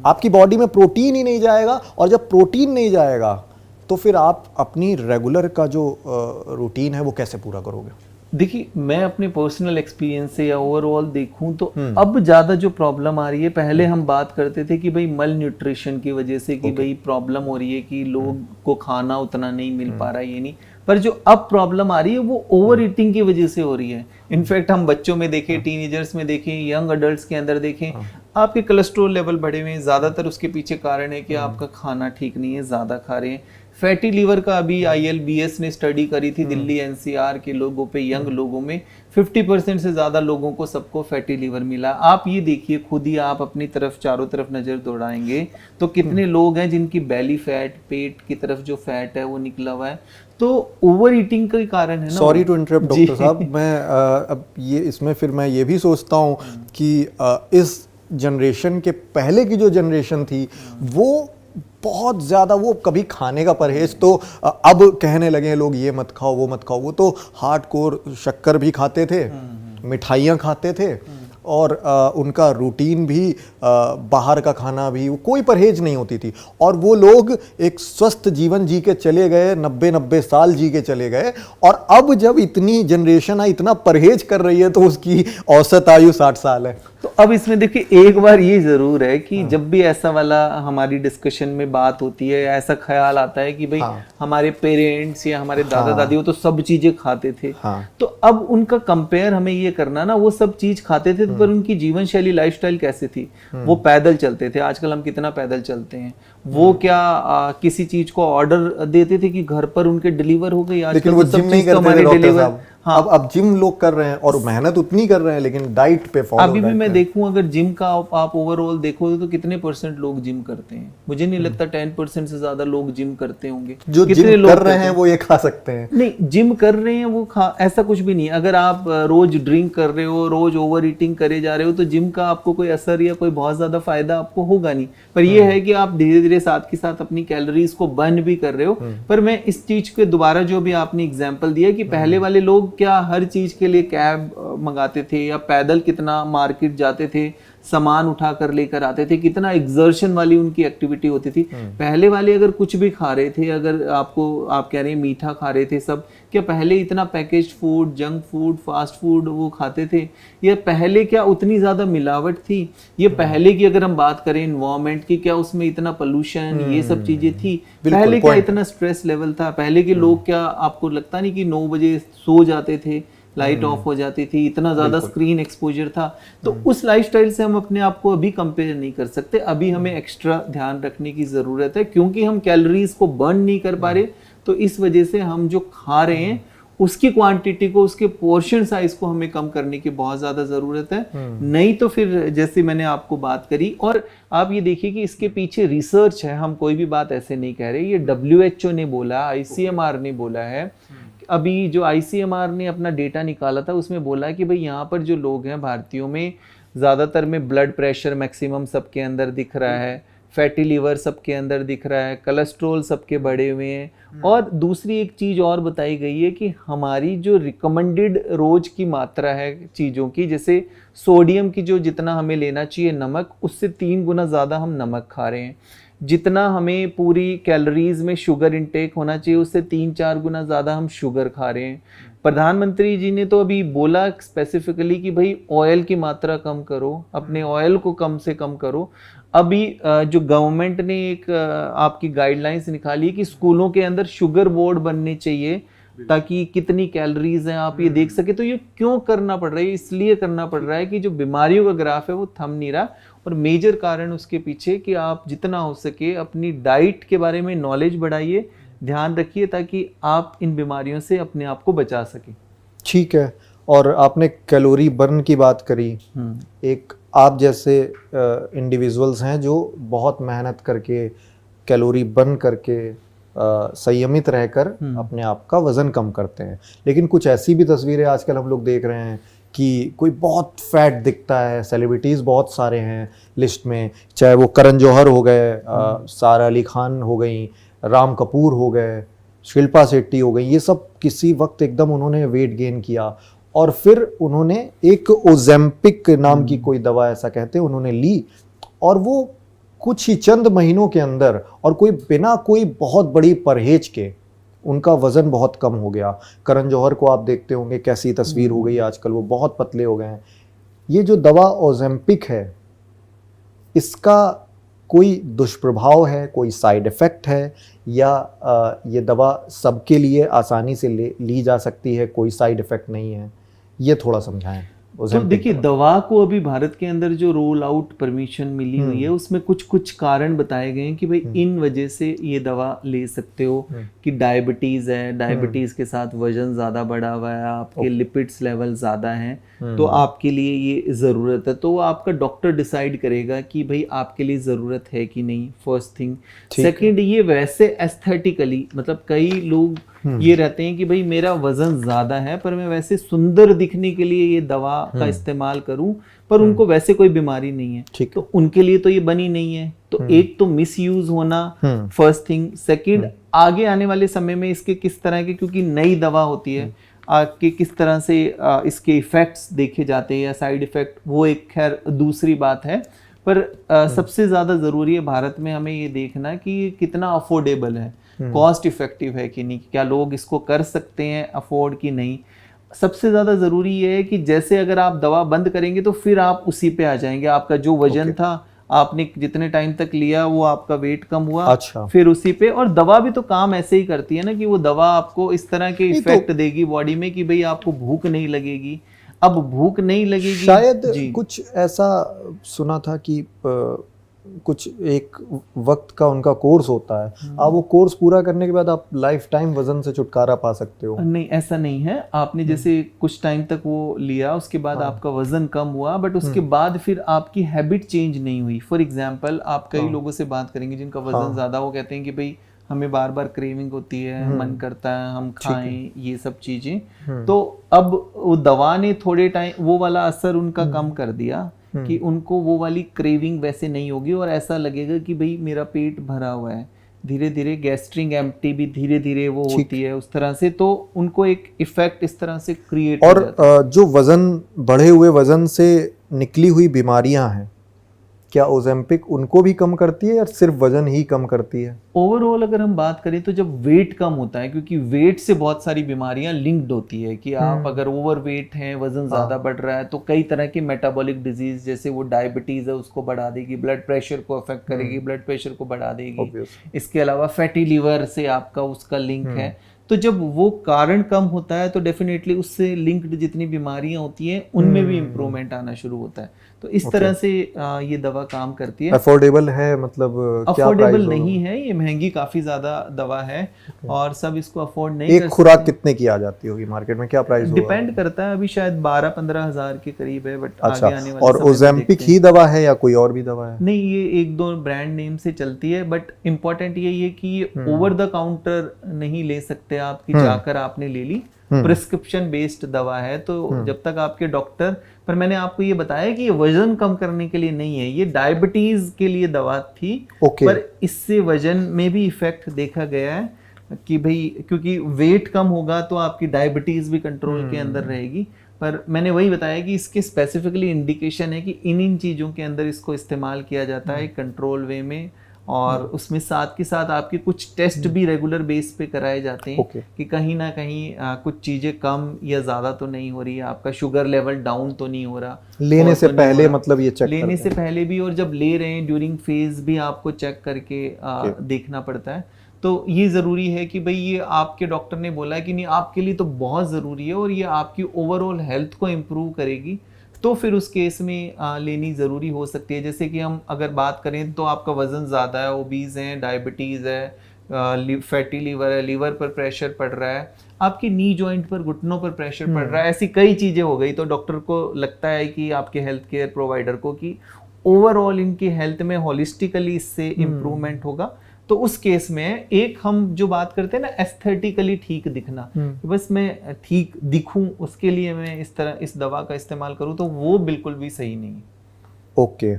Speaker 1: आपकी बॉडी में प्रोटीन ही नहीं जाएगा, और जब प्रोटीन नहीं जाएगा तो फिर आप अपनी रेगुलर का जो रूटीन है वो कैसे पूरा करोगे?
Speaker 2: देखिए, मैं अपने पर्सनल एक्सपीरियंस से या ओवरऑल देखूं तो अब ज्यादा जो प्रॉब्लम आ रही है, पहले हम बात करते थे कि भाई मल न्यूट्रिशन की वजह से कि भाई प्रॉब्लम हो रही है कि लोग को खाना उतना नहीं मिल पा रहा है, ये नहीं। पर जो अब प्रॉब्लम आ रही है वो ओवर ईटिंग की वजह से हो रही है। इनफैक्ट हम बच्चों में देखें, टीनेजर्स में देखें, यंग अडल्ट्स के अंदर देखें, आपके कोलेस्ट्रॉल लेवल बढ़े हुए हैं। ज़्यादातर उसके पीछे कारण है कि आपका खाना ठीक नहीं है, ज़्यादा खा रहे हैं। फैटी लीवर का अभी ILBS ने स्टडी करी थी दिल्ली NCR के लोगों पे, यंग लोगों में 50% से ज़्यादा लोगों को सबको फैटी लीवर मिला। आप ये देखिए खुद ही, आप अपनी तरफ चारों तरफ नज़र दौड़ाएंगे तो कितने लोग हैं जिनकी बेली फैट, पेट की तरफ जो फैट है वो निकला हुआ है। तो ओवर ईटिंग का कारण है ना।
Speaker 1: सॉरी टू इंटरप्ट डॉक्टर साहब, मैं अब ये इसमें फिर मैं ये भी सोचता हूँ कि इस जनरेशन के पहले की जो जनरेशन थी वो बहुत ज़्यादा, वो कभी खाने का परहेज तो अब कहने लगे हैं लोग, ये मत खाओ वो मत खाओ। वो तो हार्डकोर शक्कर भी खाते थे, मिठाइयाँ खाते थे, और उनका रूटीन भी बाहर का खाना भी, कोई परहेज नहीं होती थी। और वो लोग एक स्वस्थ जीवन जी के चले गए, 90-90 साल जी के चले गए। और अब जब इतनी जनरेशन है, इतना परहेज कर रही है, तो उसकी औसत आयु 60 साल है।
Speaker 2: तो अब इसमें देखिए, एक बार ये जरूर है कि जब भी ऐसा वाला हमारी डिस्कशन में बात होती है, ऐसा ख्याल आता है कि भाई हमारे पेरेंट्स या हमारे दादा दादी वो तो सब चीजें खाते थे। तो अब उनका कंपेयर हमें ये करना ना, वो सब चीज खाते थे पर उनकी जीवन शैली, लाइफस्टाइल कैसे थी? वो पैदल चलते थे। आजकल हम कितना पैदल चलते हैं? वो क्या किसी चीज को ऑर्डर देते थे कि घर पर उनके डिलीवर हो गई?
Speaker 1: लेकिन वो जिम नहीं करते थे डॉक्टर साहब। अब जिम लोग कर रहे हैं और मेहनत उतनी कर रहे हैं, लेकिन डाइट पे फॉलो।
Speaker 2: अभी भी मैं देखूं, अगर जिम का आप ओवरऑल देखो तो कितने % लोग जिम करते हैं? मुझे नहीं लगता 10% से ज्यादा लोग जिम करते होंगे।
Speaker 1: जो जिम कर रहे हैं वो ये खा सकते हैं? नहीं,
Speaker 2: जिम कर रहे हैं वो ऐसा कुछ भी नहीं है। अगर आप रोज ड्रिंक कर रहे हो, रोज ओवर ईटिंग करे जा रहे हो, तो जिम का आपको कोई असर या कोई बहुत ज्यादा फायदा आपको होगा नहीं। पर ये है कि आप धीरे धीरे साथ के साथ अपनी कैलोरीज को बर्न भी कर रहे हो। पर मैं इस चीज के दोबारा, जो भी आपने एग्जाम्पल दिया कि पहले वाले लोग क्या हर चीज के लिए कैब मंगाते थे या पैदल कितना मार्केट जाते थे, सामान उठा कर लेकर आते थे, कितना एक्सर्शन वाली उनकी एक्टिविटी होती थी। पहले वाले अगर कुछ भी खा रहे थे, अगर आप कह रहे हैं मीठा खा रहे थे सब, क्या पहले इतना package food, junk food, fast food वो खाते थे? या पहले क्या उतनी ज्यादा मिलावट थी? ये पहले की अगर हम बात करें एनवायरनमेंट की, क्या उसमें इतना पोल्यूशन, ये सब चीजें थी? पहले क्या इतना स्ट्रेस लेवल था? पहले के लोग, क्या आपको लगता नहीं कि 9 बजे सो जाते थे, लाइट ऑफ हो जाती थी, इतना ज्यादा स्क्रीन एक्सपोजर था? तो उस लाइफस्टाइल से हम अपने आप को अभी कंपेयर नहीं कर सकते। अभी हमें एक्स्ट्रा ध्यान रखने की जरूरत है, क्योंकि हम कैलोरीज को बर्न नहीं कर पा रहे, तो इस वजह से हम जो खा रहे हैं उसकी क्वांटिटी को, उसके पोर्शन साइज को हमें कम करने की बहुत ज्यादा जरूरत है। नहीं तो फिर जैसे मैंने आपको बात करी, और आप ये देखिए कि इसके पीछे रिसर्च है, हम कोई भी बात ऐसे नहीं कह रहे, ये WHO ने बोला, ICMR ने बोला है। अभी जो ICMR ने अपना डेटा निकाला था उसमें बोला कि भाई यहाँ पर जो लोग हैं भारतीयों में, ज़्यादातर में ब्लड प्रेशर मैक्सिमम सबके अंदर दिख रहा है, फैटी लीवर सबके अंदर दिख रहा है, कोलेस्ट्रॉल सबके बढ़े हुए हैं, और दूसरी एक चीज़ और बताई गई है कि हमारी जो रिकमेंडेड रोज की मात्रा है चीज़ों की, जैसे सोडियम की जो जितना हमें लेना चाहिए नमक, उससे 3 गुना ज़्यादा हम नमक खा रहे हैं। जितना हमें पूरी कैलोरीज में शुगर इंटेक होना चाहिए उससे 3-4 गुना ज़्यादा हम शुगर खा रहे हैं। प्रधानमंत्री जी ने तो अभी बोला स्पेसिफिकली कि भाई ऑयल की मात्रा कम करो, अपने ऑयल को कम से कम करो। अभी जो गवर्नमेंट ने एक आपकी गाइडलाइंस निकाली कि स्कूलों के अंदर शुगर बोर्ड बनने चाहिए ताकि कितनी कैलोरीज हैं आप ये देख सके। तो ये क्यों करना पड़ रहा है? इसलिए करना पड़ रहा है कि जो बीमारियों का ग्राफ है वो थम नहीं रहा, और मेजर कारण उसके पीछे कि आप जितना हो सके अपनी डाइट के बारे में नॉलेज बढ़ाइए, ध्यान रखिए, ताकि आप इन बीमारियों से अपने आप को बचा सकें।
Speaker 1: ठीक है। और आपने कैलोरी बर्न की बात करी, एक आप जैसे इंडिविजुअल्स हैं जो बहुत मेहनत करके कैलोरी बर्न करके संयमित रहकर अपने आप का वजन कम करते हैं, लेकिन कुछ ऐसी भी तस्वीरें आजकल हम लोग देख रहे हैं कि कोई बहुत फैट दिखता है, सेलिब्रिटीज़ बहुत सारे हैं लिस्ट में, चाहे वो करण जौहर हो गए, सारा अली खान हो गई, राम कपूर हो गए, शिल्पा शेट्टी हो गई, ये सब किसी वक्त एकदम उन्होंने वेट गेन किया और फिर उन्होंने एक ओजेम्पिक नाम की कोई दवा ऐसा कहते हैं उन्होंने ली, और वो कुछ ही चंद महीनों के अंदर और कोई बिना कोई बहुत बड़ी परहेज के उनका वजन बहुत कम हो गया। करण जौहर को आप देखते होंगे कैसी तस्वीर हो गई आजकल, वो बहुत पतले हो गए हैं। ये जो दवा ओजेम्पिक है, इसका कोई दुष्प्रभाव है, कोई साइड इफेक्ट है, या ये दवा सबके लिए आसानी से ली जा सकती है, कोई साइड इफेक्ट नहीं है? ये थोड़ा समझाएं।
Speaker 2: तो देखिए, दवा को अभी भारत के अंदर जो रोल आउट परमिशन मिली हुई है उसमें कुछ कुछ कारण बताए गए हैं कि भाई इन वजह से ये दवा ले सकते हो, कि डायबिटीज है, डायबिटीज के साथ वजन ज्यादा बढ़ा हुआ है, आपके लिपिड्स लेवल ज्यादा हैं, तो आपके लिए ये जरूरत है। तो वो आपका डॉक्टर डिसाइड करेगा कि भाई आपके लिए जरूरत है कि नहीं, फर्स्ट थिंग। सेकंड, ये वैसे एस्थेटिकली, मतलब कई लोग ये रहते हैं कि भाई मेरा वजन ज्यादा है पर मैं वैसे सुंदर दिखने के लिए ये दवा का इस्तेमाल करूं, पर उनको वैसे कोई बीमारी नहीं है, तो उनके लिए तो ये बनी नहीं है। तो एक तो मिस यूज होना फर्स्ट थिंग। सेकंड, आगे आने वाले समय में इसके किस तरह के, क्योंकि नई दवा होती है, आपके किस तरह से इसके इफेक्ट्स देखे जाते हैं या साइड इफेक्ट, वो एक खैर दूसरी बात है। पर सबसे ज्यादा जरूरी है भारत में हमें ये देखना कि ये कितना अफोर्डेबल है, कॉस्ट इफेक्टिव है कि नहीं, क्या लोग इसको कर सकते हैं अफोर्ड कि नहीं। सबसे ज्यादा जरूरी ये है कि जैसे अगर आप दवा बंद करेंगे तो फिर आप उसी पे आ जाएंगे, आपका जो वजन था, आपने जितने टाइम तक लिया वो आपका वेट कम हुआ, फिर उसी पे। और दवा भी तो काम ऐसे ही करती है ना कि वो दवा आपको इस तरह के इफेक्ट देगी बॉडी में कि भाई आपको भूख नहीं लगेगी। अब भूख नहीं लगेगी,
Speaker 1: शायद कुछ ऐसा सुना था कि कुछ एक वक्त का उनका कोर्स होता है, आप वो कोर्स पूरा करने के बाद आप लाइफ टाइम वजन से छुटकारा पा सकते हो।
Speaker 2: नहीं, ऐसा नहीं है। आपने जैसे कुछ टाइम तक वो लिया, उसके बाद आपका वजन कम हुआ, बट उसके बाद फिर आपकी हैबिट चेंज नहीं हुई। फॉर एग्जाम्पल, आप कई लोगों से बात करेंगे जिनका वजन ज्यादा, वो कहते हैं कि भाई हमें बार बार क्रेविंग होती है, मन करता है हम खाएं ये सब चीजें। तो अब वो दवा ने थोड़े टाइम वो वाला असर उनका कम कर दिया कि उनको वो वाली क्रेविंग वैसे नहीं होगी और ऐसा लगेगा कि भाई मेरा पेट भरा हुआ है। धीरे धीरे गैस्ट्रिक एम्प्टी भी धीरे धीरे वो होती है उस तरह से, तो उनको एक इफेक्ट इस तरह से क्रिएट हो जाता है।
Speaker 1: और जो वजन बढ़े हुए वजन से निकली हुई बीमारियां हैं, क्या ओजेम्पिक उनको भी कम करती है या सिर्फ वजन ही कम करती है?
Speaker 2: ओवरऑल अगर हम बात करें तो जब वेट कम होता है, क्योंकि वेट से बहुत सारी बीमारियां लिंक्ड होती है कि आप अगर ओवर वेट हैं, वजन ज्यादा बढ़ रहा है, तो कई तरह की मेटाबॉलिक डिजीज, जैसे वो डायबिटीज है उसको बढ़ा देगी, ब्लड प्रेशर को अफेक्ट करेगी, ब्लड प्रेशर को बढ़ा देगी। इसके अलावा फैटी लीवर से आपका उसका लिंक है। तो जब वो कारण कम होता है तो डेफिनेटली उससे लिंक्ड जितनी बीमारियां होती हैं उनमें भी इम्प्रूवमेंट आना शुरू होता है। तो इस तरह से ये दवा काम करती है।
Speaker 1: अफोर्डेबल है, मतलब क्या
Speaker 2: अफोर्डेबल
Speaker 1: प्राइस
Speaker 2: नहीं है, ये महंगी काफी ज्यादा दवा है और सब इसको अफोर्ड नहीं
Speaker 1: एक
Speaker 2: कर
Speaker 1: खुराक कितने की आ जाती होगी मार्केट में, क्या प्राइस होगा?
Speaker 2: डिपेंड करता है, अभी शायद 12-15 हज़ार के करीब है, बट
Speaker 1: अच्छा,
Speaker 2: आगे आने वाले
Speaker 1: और
Speaker 2: समय में
Speaker 1: ओजेम्पिक
Speaker 2: देखते हैं।
Speaker 1: ही दवा है या कोई और भी दवा है?
Speaker 2: नहीं, ये एक दो ब्रांड नेम से चलती है, बट इम्पोर्टेंट ये है कि ये ओवर द काउंटर नहीं ले सकते आप कि जाकर आपने ले ली, प्रिस्क्रिप्शन बेस्ड दवा है। तो जब तक आपके डॉक्टर, पर मैंने आपको ये बताया कि ये वजन कम करने के लिए नहीं है, ये डायबिटीज के लिए दवा थी। पर इससे वजन में भी इफेक्ट देखा गया है कि भाई क्योंकि वेट कम होगा तो आपकी डायबिटीज भी कंट्रोल के अंदर रहेगी। पर मैंने वही बताया कि इसके स्पेसिफिकली इंडिकेशन है कि इन चीज़ों के अंदर इसको इस्तेमाल किया जाता है कंट्रोल वे में, और उसमें साथ के साथ आपके कुछ टेस्ट भी रेगुलर बेस पे कराए जाते हैं कि कहीं ना कहीं कुछ चीज़ें कम या ज़्यादा तो नहीं हो रही है, आपका शुगर लेवल डाउन तो नहीं हो रहा
Speaker 1: लेने से पहले, मतलब ये चेक
Speaker 2: लेने से पहले भी, और जब ले रहे हैं ड्यूरिंग फेज भी आपको चेक करके देखना पड़ता है। तो ये ज़रूरी है कि भाई ये आपके डॉक्टर ने बोला है कि नहीं आपके लिए तो बहुत ज़रूरी है और ये आपकी ओवरऑल हेल्थ को इम्प्रूव करेगी, तो फिर उस केस में लेनी ज़रूरी हो सकती है। जैसे कि हम अगर बात करें तो आपका वज़न ज़्यादा है, ओबीज है, डायबिटीज़ है, फैटी लीवर है, लीवर पर प्रेशर पड़ रहा है, आपकी नी जॉइंट पर, घुटनों पर प्रेशर पड़ रहा है, ऐसी कई चीज़ें हो गई, तो डॉक्टर को लगता है कि आपके हेल्थ केयर प्रोवाइडर को कि ओवरऑल इनकी हेल्थ में होलिस्टिकली इससे इम्प्रूवमेंट होगा। तो उस केस में एक हम जो बात करते हैं ना एस्थेटिकली ठीक दिखना, कि बस मैं ठीक दिखूं उसके लिए मैं इस तरह इस दवा का इस्तेमाल करूं, तो वो बिल्कुल भी सही नहीं है।
Speaker 1: ओके।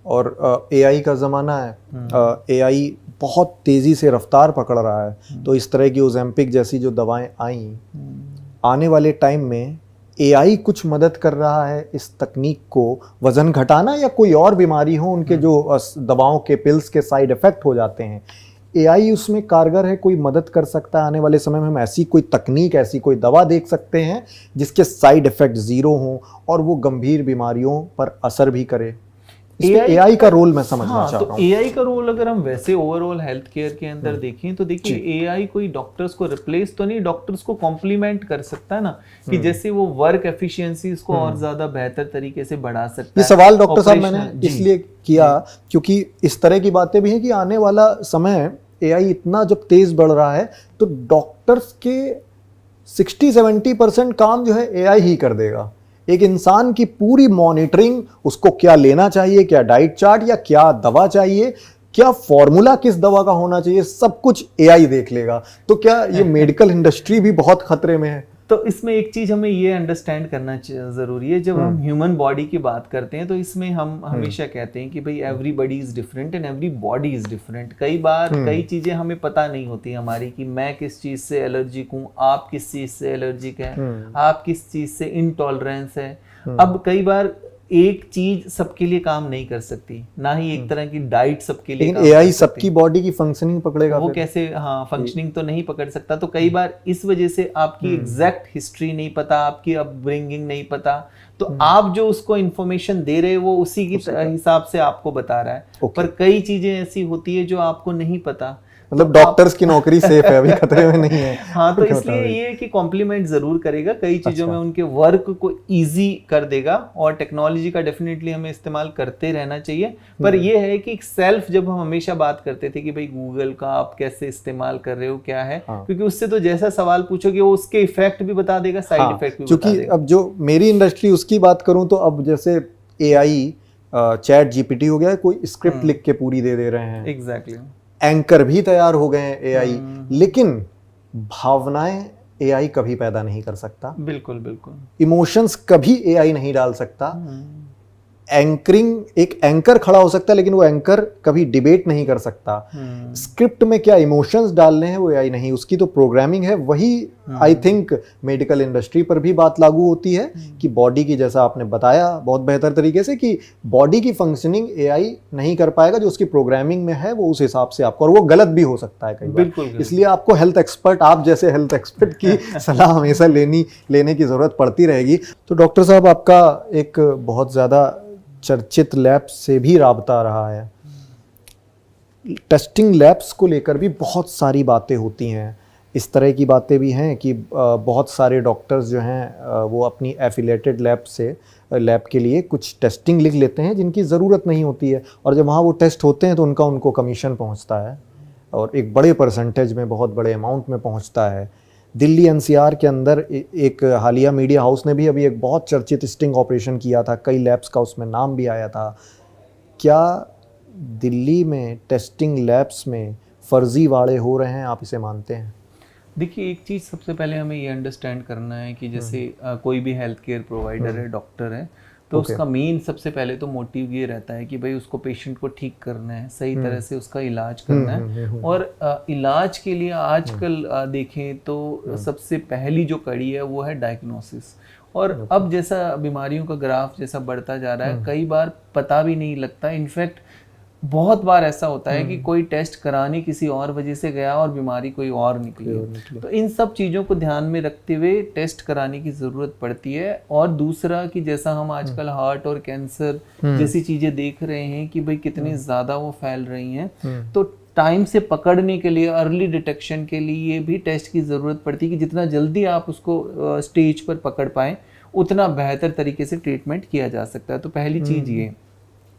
Speaker 1: और एआई का ज़माना है, एआई बहुत तेज़ी से रफ्तार पकड़ रहा है, तो इस तरह की ओजेम्पिक जैसी जो दवाएं आई, आने वाले टाइम में एआई कुछ मदद कर रहा है इस तकनीक को वजन घटाना, या कोई और बीमारी हो उनके जो दवाओं के पिल्स के साइड इफेक्ट हो जाते हैं, एआई उसमें कारगर है, कोई मदद कर सकता है? आने वाले समय में हम ऐसी कोई तकनीक, ऐसी कोई दवा देख सकते हैं जिसके साइड इफेक्ट जीरो हों और वो गंभीर बीमारियों पर असर भी करे? एआई का रोल मैं समझना चाह रहा हूं।
Speaker 2: एआई का रोल अगर हम वैसे ओवरऑल हेल्थ केयर के अंदर देखें तो देखिए एआई कोई डॉक्टर्स को रिप्लेस तो नहीं, डॉक्टर्स को कॉम्प्लीमेंट कर सकता है ना, कि जैसे वो वर्क एफिशिएंसी को और ज्यादा बेहतर तरीके से बढ़ा सकता है।
Speaker 1: ये सवाल डॉक्टर साहब मैंने इसलिए किया क्योंकि इस तरह की बातें भी हैं कि आने वाला समय एआई इतना जब तेज बढ़ रहा है तो डॉक्टर्स के 60-70% काम जो है एआई ही कर देगा। एक इंसान की पूरी मॉनिटरिंग, उसको क्या लेना चाहिए, क्या डाइट चार्ट या क्या दवा चाहिए, क्या फॉर्मूला किस दवा का होना चाहिए, सब कुछ एआई देख लेगा। तो क्या ये मेडिकल इंडस्ट्री भी बहुत खतरे में है?
Speaker 2: तो इसमें एक चीज हमें ये अंडरस्टैंड करना जरूरी है, जब हम ह्यूमन बॉडी की बात करते हैं तो इसमें हम हमेशा कहते हैं कि भाई everybody is different and every body is different. कई बार कई चीजें हमें पता नहीं होती हमारी, कि मैं किस चीज से एलर्जिक हूँ, आप किस चीज से एलर्जिक है, आप किस चीज से इनटॉलरेंस है। अब कई बार एक चीज सबके लिए काम नहीं कर सकती, ना ही एक तरह की डाइट सबके लिए।
Speaker 1: लेकिन एआई सबकी बॉडी की फंक्शनिंग पकड़ेगा,
Speaker 2: वो कैसे? हाँ, फंक्शनिंग तो नहीं पकड़ सकता। तो कई बार इस वजह से आपकी एग्जैक्ट हिस्ट्री नहीं पता, आपकी अपब्रिंगिंग नहीं पता, तो आप जो उसको इन्फॉर्मेशन दे रहे हो वो उसी की हिसाब से आपको बता रहा है। पर कई चीजें ऐसी होती है जो आपको नहीं पता,
Speaker 1: मतलब डॉक्टर्स की नौकरी सेफ है, अभी खतरे में नहीं है।
Speaker 2: हाँ, तो इसलिए ये कि कॉम्प्लीमेंट जरूर करेगा, कई चीजों में उनके वर्क को इजी कर देगा, और टेक्नोलॉजी का डेफिनेटली हमें इस्तेमाल करते रहना चाहिए। पर ये है कि सेल्फ, जब हम हमेशा बात करते थे कि भाई गूगल का आप कैसे इस्तेमाल कर रहे हो, क्या है, क्योंकि उससे तो जैसा सवाल पूछोगे वो उसके इफेक्ट भी बता देगा, साइड इफेक्ट भी बता देगा।
Speaker 1: अब जो मेरी इंडस्ट्री उसकी बात करूं तो अब जैसे एआई चैट जीपीटी हो गया, कोई स्क्रिप्ट लिख के पूरी दे रहे हैं।
Speaker 2: एग्जैक्टली।
Speaker 1: एंकर भी तैयार हो गए हैं एआई, लेकिन भावनाएं एआई कभी पैदा नहीं कर सकता।
Speaker 2: बिल्कुल बिल्कुल।
Speaker 1: इमोशंस कभी एआई नहीं डाल सकता। एंकरिंग, एक एंकर खड़ा हो सकता है लेकिन वो एंकर कभी डिबेट नहीं कर सकता। स्क्रिप्ट में क्या इमोशंस डालने हैं वो एआई नहीं, उसकी तो प्रोग्रामिंग है। वही आई थिंक मेडिकल इंडस्ट्री पर भी बात लागू होती है कि बॉडी की, जैसा आपने बताया बहुत बेहतर तरीके से, कि बॉडी की फंक्शनिंग एआई नहीं कर पाएगा, जो उसकी प्रोग्रामिंग में है वो उस हिसाब से आपको, और वो गलत भी हो सकता है कई बार। इसलिए आपको हेल्थ एक्सपर्ट, आप जैसे हेल्थ एक्सपर्ट की सलाह हमेशा लेने की जरूरत पड़ती रहेगी। तो डॉक्टर साहब, आपका एक बहुत ज्यादा चर्चित लैब से भी राबता रहा है। टेस्टिंग लैब्स को लेकर भी बहुत सारी बातें होती हैं। इस तरह की बातें भी हैं कि बहुत सारे डॉक्टर्स जो हैं वो अपनी एफिलेटेड लैब के लिए कुछ टेस्टिंग लिख लेते हैं जिनकी ज़रूरत नहीं होती है, और जब वहाँ वो टेस्ट होते हैं तो उनको कमीशन पहुँचता है और एक बड़े परसेंटेज में, बहुत बड़े अमाउंट में पहुँचता है। दिल्ली एनसीआर के अंदर एक हालिया मीडिया हाउस ने भी अभी एक बहुत चर्चित स्टिंग ऑपरेशन किया था, कई लैब्स का उसमें नाम भी आया था। क्या दिल्ली में टेस्टिंग लैब्स में फर्जीवाड़े हो रहे हैं, आप इसे मानते हैं?
Speaker 2: देखिए, एक चीज़ सबसे पहले हमें ये अंडरस्टैंड करना है कि जैसे कोई भी हेल्थ केयर प्रोवाइडर है, डॉक्टर है, तो उसका मेन सबसे पहले तो मोटिव ये रहता है कि भाई उसको पेशेंट को ठीक करना है, सही तरह से उसका इलाज करना है। और इलाज के लिए आजकल देखें तो सबसे पहली जो कड़ी है वो है डायग्नोसिस। और अब जैसा बीमारियों का ग्राफ जैसा बढ़ता जा रहा है, कई बार पता भी नहीं लगता। इनफैक्ट बहुत बार ऐसा होता है कि कोई टेस्ट कराने किसी और वजह से गया और बीमारी कोई और निकली। तो इन सब चीज़ों को ध्यान में रखते हुए टेस्ट कराने की ज़रूरत पड़ती है। और दूसरा कि जैसा हम आजकल हार्ट और कैंसर जैसी चीज़ें देख रहे हैं कि भाई कितनी ज़्यादा वो फैल रही हैं, तो टाइम से पकड़ने के लिए, अर्ली डिटेक्शन के लिए भी टेस्ट की ज़रूरत पड़ती है कि जितना जल्दी आप उसको स्टेज पर पकड़ पाएँ उतना बेहतर तरीके से ट्रीटमेंट किया जा सकता है। तो पहली चीज़ ये।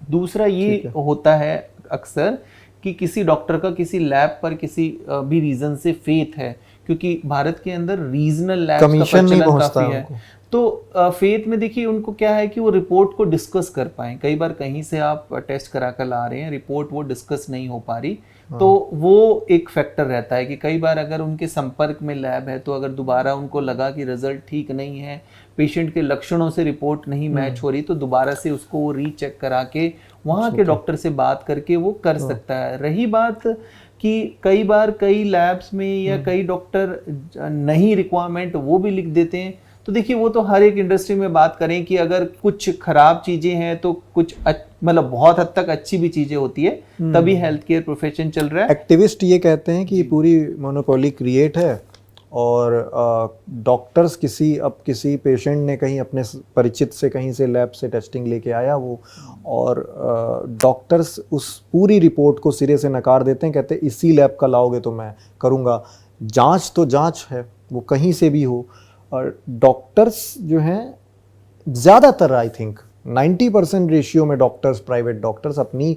Speaker 2: दूसरा ये होता है अक्सर कि किसी डॉक्टर का किसी लैब पर किसी भी रीजन से फेथ है, क्योंकि भारत के अंदर रीजनल लैब का प्रचलन काफी है। तो फेथ में देखिए उनको क्या है कि वो रिपोर्ट को डिस्कस कर पाएं। कई बार कहीं से आप टेस्ट करा कर ला रहे हैं, रिपोर्ट वो डिस्कस नहीं हो पा रही, तो वो एक फैक्टर रहता है कि कई बार अगर उनके संपर्क में लैब है तो अगर दोबारा उनको लगा कि रिजल्ट ठीक नहीं है, पेशेंट के लक्षणों से रिपोर्ट नहीं मैच हो रही, तो दोबारा से उसको वो रीचेक करा के वहाँ के डॉक्टर से बात करके वो कर सकता है। रही बात कि कई बार कई लैब्स में या कई डॉक्टर नहीं रिक्वायरमेंट वो भी लिख देते हैं, तो देखिए वो तो हर एक इंडस्ट्री में बात करें कि अगर कुछ खराब चीजें हैं तो कुछ मतलब बहुत हद तक अच्छी भी चीजें होती है, तभी हेल्थ केयर प्रोफेशन चल रहा है।
Speaker 1: एक्टिविस्ट ये कहते हैं कि पूरी मोनोपोली क्रिएट है और डॉक्टर्स किसी पेशेंट ने कहीं अपने परिचित से कहीं से लैब से टेस्टिंग लेके आया वो, और डॉक्टर्स उस पूरी रिपोर्ट को सिरे से नकार देते हैं, कहते हैं इसी लैब का लाओगे तो मैं करूँगा। जांच तो जांच है, वो कहीं से भी हो। और डॉक्टर्स जो हैं ज़्यादातर, आई थिंक 90% रेशियो में डॉक्टर्स, प्राइवेट डॉक्टर्स अपनी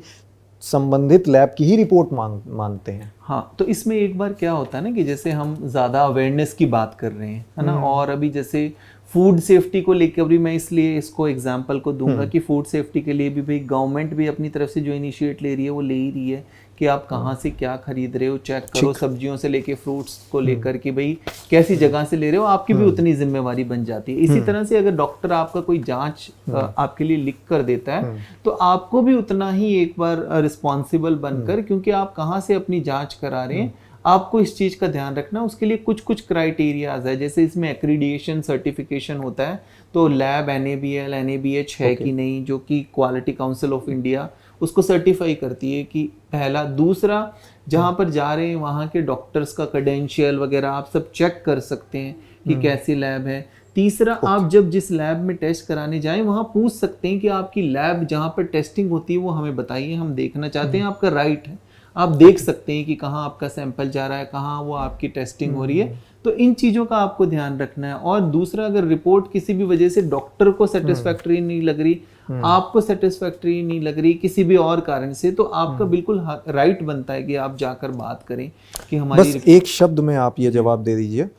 Speaker 1: संबंधित लैब की ही रिपोर्ट मानते हैं।
Speaker 2: हाँ, तो इसमें एक बार क्या होता है ना कि जैसे हम ज़्यादा अवेयरनेस की बात कर रहे हैं, है ना, और अभी जैसे फूड सेफ्टी को लेकर भी मैं इसलिए इसको एग्जांपल को दूंगा कि फूड सेफ्टी के लिए भी भाई गवर्नमेंट भी अपनी तरफ से जो इनिशिएट ले रही है वो ले ही रही है कि आप कहाँ से क्या खरीद रहे हो, चेक करो, सब्जियों से लेके फ्रूट्स को लेकर कि भाई कैसी जगह से ले रहे हो, आपकी भी उतनी जिम्मेवारी बन जाती है। इसी तरह से अगर डॉक्टर आपका कोई जांच आपके लिए लिख कर देता है तो आपको भी उतना ही एक बार रिस्पॉन्सिबल बनकर, क्योंकि आप कहाँ से अपनी जांच करा रहे हैं, आपको इस चीज़ का ध्यान रखना। उसके लिए कुछ कुछ क्राइटेरियाज है, जैसे इसमें एक्रीडिएशन सर्टिफिकेशन होता है, तो लैब NABL NABH है कि नहीं, जो कि क्वालिटी काउंसिल ऑफ इंडिया उसको सर्टिफाई करती है कि पहला। दूसरा, जहाँ पर जा रहे हैं वहाँ के डॉक्टर्स का क्रेडेंशियल वगैरह आप सब चेक कर सकते हैं कि कैसी लैब है। तीसरा, आप जब जिस लैब में टेस्ट कराने जाएं वहाँ पूछ सकते हैं कि आपकी लैब जहाँ पर टेस्टिंग होती है वो हमें बताइए, हम देखना चाहते हैं, आपका राइट है, आप देख सकते हैं कि कहाँ आपका सैंपल जा रहा है, कहाँ वो आपकी टेस्टिंग हो रही है। तो इन चीज़ों का आपको ध्यान रखना है। और दूसरा, अगर रिपोर्ट किसी भी वजह से डॉक्टर को सेटिस्फैक्टरी नहीं लग रही, आपको सेटिस्फैक्टरी नहीं लग रही किसी भी और कारण से, तो आपका बिल्कुल राइट बनता है कि आप जाकर बात करें कि हमारी।
Speaker 1: बस एक शब्द में आप ये जवाब दे दीजिए,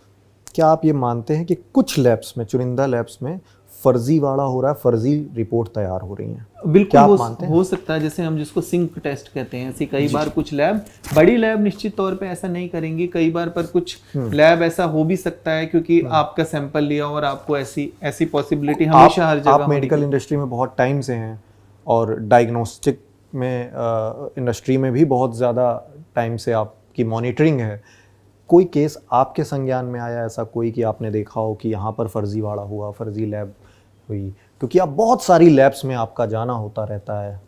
Speaker 1: क्या आप ये मानते हैं कि कुछ लैब्स में, चुनिंदा लैब्स में फर्जीवाड़ा हो रहा है, फर्जी रिपोर्ट तैयार हो रही हैं?
Speaker 2: बिल्कुल हो सकता है, जैसे हम जिसको सिंक टेस्ट कहते हैं, ऐसी कई बार कुछ लैब, बड़ी लैब निश्चित तौर पे ऐसा नहीं करेंगी कई बार, पर कुछ लैब ऐसा हो भी सकता है क्योंकि आपका सैंपल लिया और आपको ऐसी पॉसिबिलिटी हमेशा हर जगह।
Speaker 1: आप मेडिकल इंडस्ट्री में बहुत टाइम से हैं और डायग्नोस्टिक में इंडस्ट्री में भी बहुत ज़्यादा टाइम से आपकी मॉनिटरिंग है। कोई केस आपके संज्ञान में आया ऐसा कोई कि आपने देखा हो कि यहाँ पर फर्जीवाड़ा हुआ, फर्जी लैब हुई? क्योंकि आप बहुत सारी लैब्स में आपका जाना होता रहता है।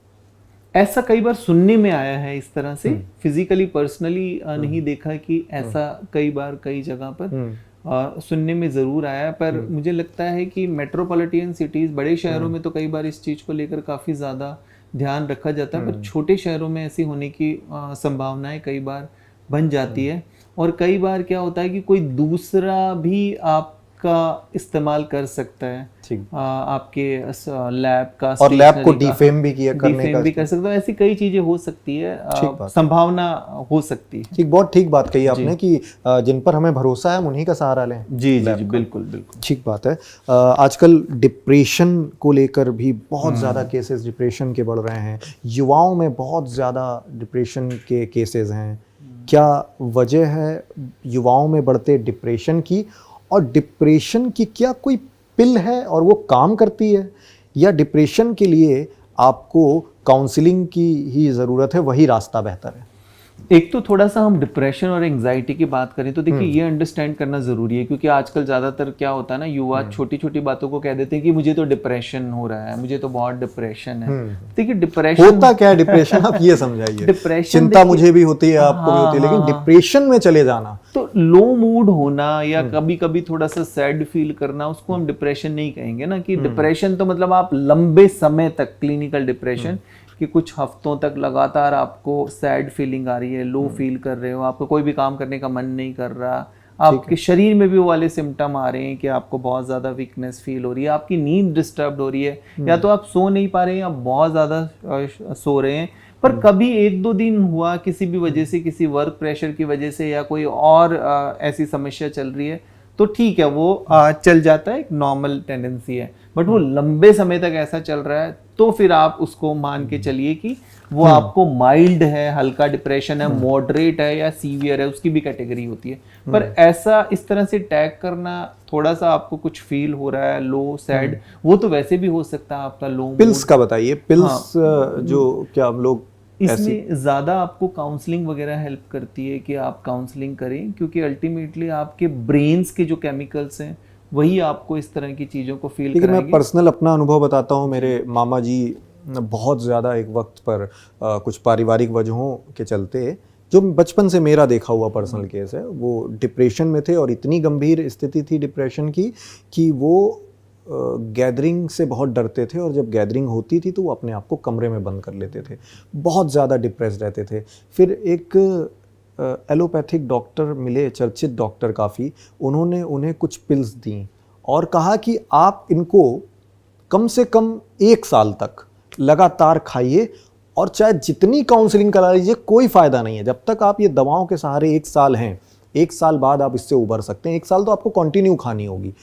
Speaker 2: ऐसा कई बार सुनने में आया है इस तरह से, फिजिकली पर्सनली नहीं देखा कि ऐसा कई बार कई जगह पर सुनने में ज़रूर आया। पर मुझे लगता है कि मेट्रोपॉलिटन सिटीज़, बड़े शहरों में तो कई बार इस चीज़ को लेकर काफ़ी ज़्यादा ध्यान रखा जाता है, पर छोटे शहरों में ऐसी होने की संभावनाएं कई बार बन जाती है। और कई बार क्या होता है कि कोई दूसरा भी आपका इस्तेमाल कर सकता है,
Speaker 1: ठीक।
Speaker 2: आपके लैब का,
Speaker 1: और लैब को
Speaker 2: stationery का,
Speaker 1: डिफेम भी किया करने
Speaker 2: डिफेम
Speaker 1: का
Speaker 2: भी कर सकता है। ऐसी कई चीजें हो सकती है,
Speaker 1: ठीक बात।
Speaker 2: संभावना हो सकती है।
Speaker 1: ठीक, बहुत ठीक बात कही आपने कि जिन पर हमें भरोसा है हम उन्हीं का सहारा लें।
Speaker 2: जी जी जी, बिल्कुल बिल्कुल।
Speaker 1: ठीक बात है। आजकल डिप्रेशन को लेकर भी बहुत ज़्यादा केसेस डिप्रेशन के बढ़ रहे हैं, युवाओं में बहुत ज़्यादा डिप्रेशन के केसेस हैं। क्या वजह है युवाओं में बढ़ते डिप्रेशन की, और डिप्रेशन की क्या कोई पिल है और वो काम करती है, या डिप्रेशन के लिए आपको काउंसलिंग की ही ज़रूरत है, वही रास्ता बेहतर है?
Speaker 2: एक तो थोड़ा सा हम डिप्रेशन और एंजाइटी की बात करें तो देखिए ये अंडरस्टैंड करना जरूरी है, क्योंकि आजकल ज्यादातर क्या होता है ना, युवा छोटी छोटी बातों को कह देते हैं कि मुझे तो डिप्रेशन हो रहा है, मुझे तो बहुत डिप्रेशन है। देखिए डिप्रेशन
Speaker 1: होता क्या है डिप्रेशन, आप ये समझाइए।
Speaker 2: डिप्रेशन
Speaker 1: चिंता मुझे भी होती है, आपको भी होती है, लेकिन डिप्रेशन में चले जाना,
Speaker 2: तो लो मूड होना या कभी कभी थोड़ा सा सैड फील करना, उसको हम डिप्रेशन नहीं कहेंगे ना। कि डिप्रेशन तो मतलब आप लंबे समय तक, क्लिनिकल डिप्रेशन कि कुछ हफ्तों तक लगातार आपको सैड फीलिंग आ रही है, लो फील कर रहे हो, आपको कोई भी काम करने का मन नहीं कर रहा, आपके शरीर में भी वो वाले सिम्टम आ रहे हैं कि आपको बहुत ज़्यादा वीकनेस फील हो रही है, आपकी नींद डिस्टर्ब हो रही है, या तो आप सो नहीं पा रहे हैं या बहुत ज़्यादा सो रहे हैं। पर कभी एक दो दिन हुआ किसी भी वजह से, किसी वर्क प्रेशर की वजह से या कोई और ऐसी समस्या चल रही है, तो ठीक है, वो चल जाता है, एक नॉर्मल टेंडेंसी है। बट वो लंबे समय तक ऐसा चल रहा है तो फिर आप उसको मान के चलिए कि वो आपको माइल्ड है, हल्का डिप्रेशन है, मॉडरेट है या सीवियर है, उसकी भी कैटेगरी होती है। पर ऐसा इस तरह से टैग करना, थोड़ा सा आपको कुछ फील हो रहा है लो सैड, वो तो वैसे भी हो सकता है आपका लो।
Speaker 1: पिल्स का बताइए, पिल्स जो क्या हम लोग
Speaker 2: इसमें ज़्यादा आपको काउंसलिंग वगैरह हेल्प करती है कि आप काउंसलिंग करें, क्योंकि अल्टीमेटली आपके ब्रेन्स के जो केमिकल्स हैं वही आपको इस तरह की चीज़ों को फील
Speaker 1: लेकिन
Speaker 2: कराएंगे।
Speaker 1: मैं पर्सनल अपना अनुभव बताता हूँ। मेरे मामा जी बहुत ज़्यादा एक वक्त पर कुछ पारिवारिक वजहों के चलते, जो बचपन से मेरा देखा हुआ पर्सनल केस है, वो डिप्रेशन में थे, और इतनी गंभीर स्थिति थी डिप्रेशन की कि वो गैदरिंग से बहुत डरते थे, और जब गैदरिंग होती थी तो वो अपने आप को कमरे में बंद कर लेते थे, बहुत ज़्यादा डिप्रेस रहते थे। फिर एक एलोपैथिक डॉक्टर मिले, चर्चित डॉक्टर काफ़ी, उन्होंने उन्हें कुछ पिल्स दी और कहा कि आप इनको कम से कम 1 साल तक लगातार खाइए, और चाहे जितनी काउंसलिंग करा लीजिए कोई फ़ायदा नहीं है। जब तक आप ये दवाओं के सहारे 1 साल हैं, 1 साल बाद आप इससे उबर सकते हैं। 1 साल तो आपको कंटिन्यू खानी होगी,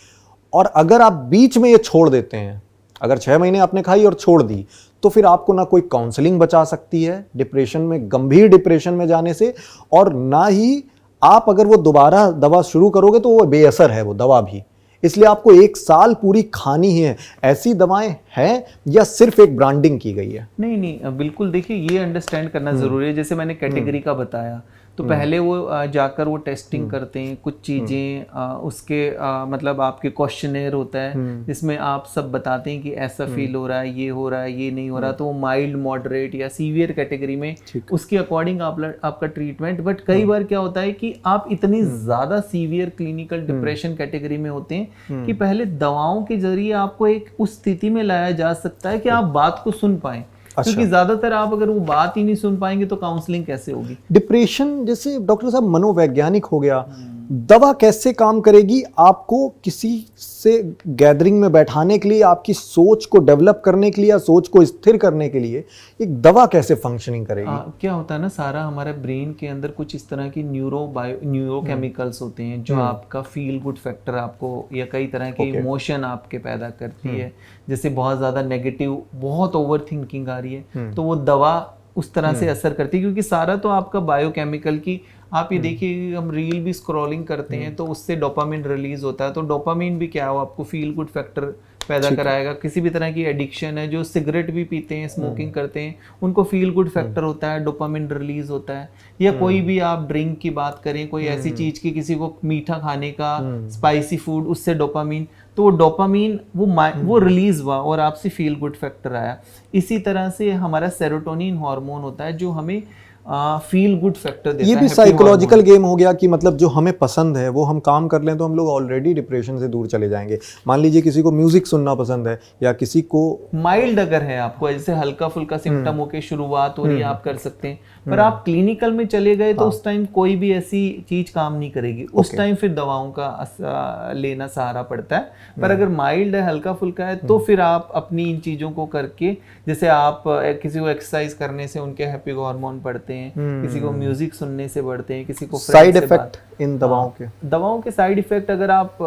Speaker 1: और अगर आप बीच में ये छोड़ देते हैं, अगर 6 महीने आपने खाई और छोड़ दी, तो फिर आपको ना कोई काउंसलिंग बचा सकती है डिप्रेशन में, गंभीर डिप्रेशन में जाने से, और ना ही आप अगर वो दोबारा दवा शुरू करोगे तो वो बेअसर है वो दवा भी। इसलिए आपको 1 साल पूरी खानी ही है। ऐसी दवाएं हैं या सिर्फ एक ब्रांडिंग की गई है?
Speaker 2: नहीं नहीं, बिल्कुल देखिए ये अंडरस्टैंड करना ज़रूरी है। जैसे मैंने कैटेगरी का बताया, तो पहले वो जाकर वो टेस्टिंग करते हैं, कुछ चीज़ें उसके मतलब आपके क्वेश्चनेयर होता है जिसमें आप सब बताते हैं कि ऐसा फील हो रहा है, ये हो रहा है, ये नहीं हो रहा, तो वो माइल्ड, मॉडरेट या सीवियर कैटेगरी में उसके अकॉर्डिंग आपका ट्रीटमेंट। बट कई बार क्या होता है कि आप इतनी ज़्यादा सीवियर क्लिनिकल डिप्रेशन कैटेगरी में होते हैं कि पहले दवाओं के जरिए आपको एक उस स्थिति में लाया जा सकता है कि आप बात को सुन पाएं।
Speaker 1: अच्छा।
Speaker 2: क्योंकि ज्यादातर आप अगर वो बात ही नहीं सुन पाएंगे तो काउंसलिंग कैसे होगी?
Speaker 1: डिप्रेशन जैसे डॉक्टर साहब मनोवैज्ञानिक हो गया, दवा कैसे काम करेगी? आपको किसी से गैदरिंग में बैठाने के लिए, आपकी सोच को डेवलप करने के लिए या सोच को स्थिर करने के लिए एक दवा कैसे फंक्शनिंग करेगी?
Speaker 2: क्या होता है ना, सारा हमारे ब्रेन के अंदर कुछ इस तरह की न्यूरो केमिकल्स होते हैं जो आपका फील गुड फैक्टर आपको, या कई तरह के इमोशन आपके पैदा करती है। जैसे बहुत ज़्यादा नेगेटिव, बहुत ओवर थिंकिंग आ रही है, तो वो दवा उस तरह से असर करती है, क्योंकि सारा तो आपका बायोकेमिकल की, आप ये देखिए हम रील भी स्क्रॉलिंग करते हैं तो उससे डोपामिन रिलीज होता है, तो डोपामिन भी क्या हो, आपको फील गुड फैक्टर पैदा कराएगा। किसी भी तरह की एडिक्शन है, जो सिगरेट भी पीते हैं, स्मोकिंग करते हैं, उनको फील गुड फैक्टर होता है, डोपामिन रिलीज होता है। या कोई भी आप ड्रिंक की बात करें, कोई ऐसी चीज की, किसी को मीठा खाने का, स्पाइसी फूड, उससे डोपामिन, तो वो डोपामिन वो रिलीज हुआ और आपसे फील गुड फैक्टर आया। इसी तरह से हमारा सेरोटोनिन हार्मोन होता है जो हमें फील गुड फैक्टर देता है।
Speaker 1: ये भी
Speaker 2: happy
Speaker 1: साइकोलॉजिकल गेम हो गया कि मतलब जो हमें पसंद है वो हम काम कर लें तो हम लोग ऑलरेडी डिप्रेशन से दूर चले जाएंगे। मान लीजिए किसी को म्यूजिक सुनना पसंद है या किसी को
Speaker 2: माइल्ड अगर है आपको, जैसे हल्का फुल्का सिम्टम हो के शुरुआत हो रही है, आप कर सकते हैं। पर आप क्लिनिकल में चले गए तो उस टाइम कोई भी ऐसी चीज काम नहीं करेगी, उस टाइम फिर दवाओं का लेना सहारा पड़ता है। पर अगर माइल्ड है, हल्का फुल्का है, तो फिर आप अपनी इन चीजों को करके, जैसे आप किसी को एक्सरसाइज करने से उनके हैप्पी हार्मोन बढ़ते हैं, किसी को म्यूजिक सुनने से बढ़ते हैं, किसी को
Speaker 1: साइड इफेक्ट इन दवाओं के
Speaker 2: साइड इफेक्ट अगर आप,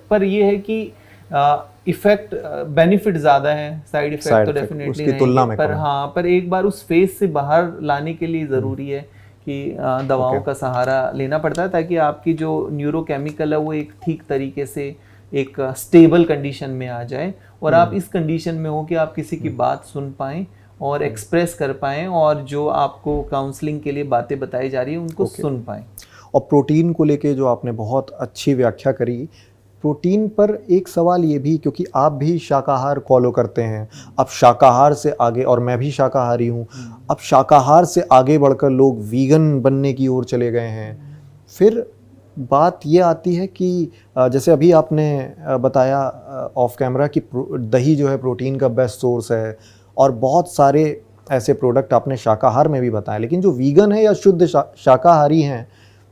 Speaker 2: पर ये है कि इफेक्ट बेनिफिट ज्यादा है, साइड इफेक्ट तो डेफिनेटली
Speaker 1: उसकी तुलना में
Speaker 2: पर हाँ, पर एक बार उस फेज से बाहर लाने के लिए जरूरी है कि दवाओं का सहारा लेना पड़ता है, ताकि आपकी जो न्यूरोकेमिकल है वो एक ठीक तरीके से एक स्टेबल कंडीशन में आ जाए, और आप इस कंडीशन में हो कि आप किसी की बात सुन पाएं और एक्सप्रेस कर पाएं, और जो आपको काउंसलिंग के लिए बातें बताई जा रही है उनको सुन पाएं।
Speaker 1: और प्रोटीन को लेके जो आपने बहुत अच्छी व्याख्या करी, प्रोटीन पर एक सवाल ये भी, क्योंकि आप भी शाकाहार फॉलो करते हैं, अब शाकाहार से आगे, और मैं भी शाकाहारी हूँ, अब शाकाहार से आगे बढ़कर लोग वीगन बनने की ओर चले गए हैं। फिर बात ये आती है कि जैसे अभी आपने बताया ऑफ कैमरा कि दही जो है प्रोटीन का बेस्ट सोर्स है, और बहुत सारे ऐसे प्रोडक्ट आपने शाकाहार में भी बताया, लेकिन जो वीगन है या शुद्ध शाकाहारी हैं,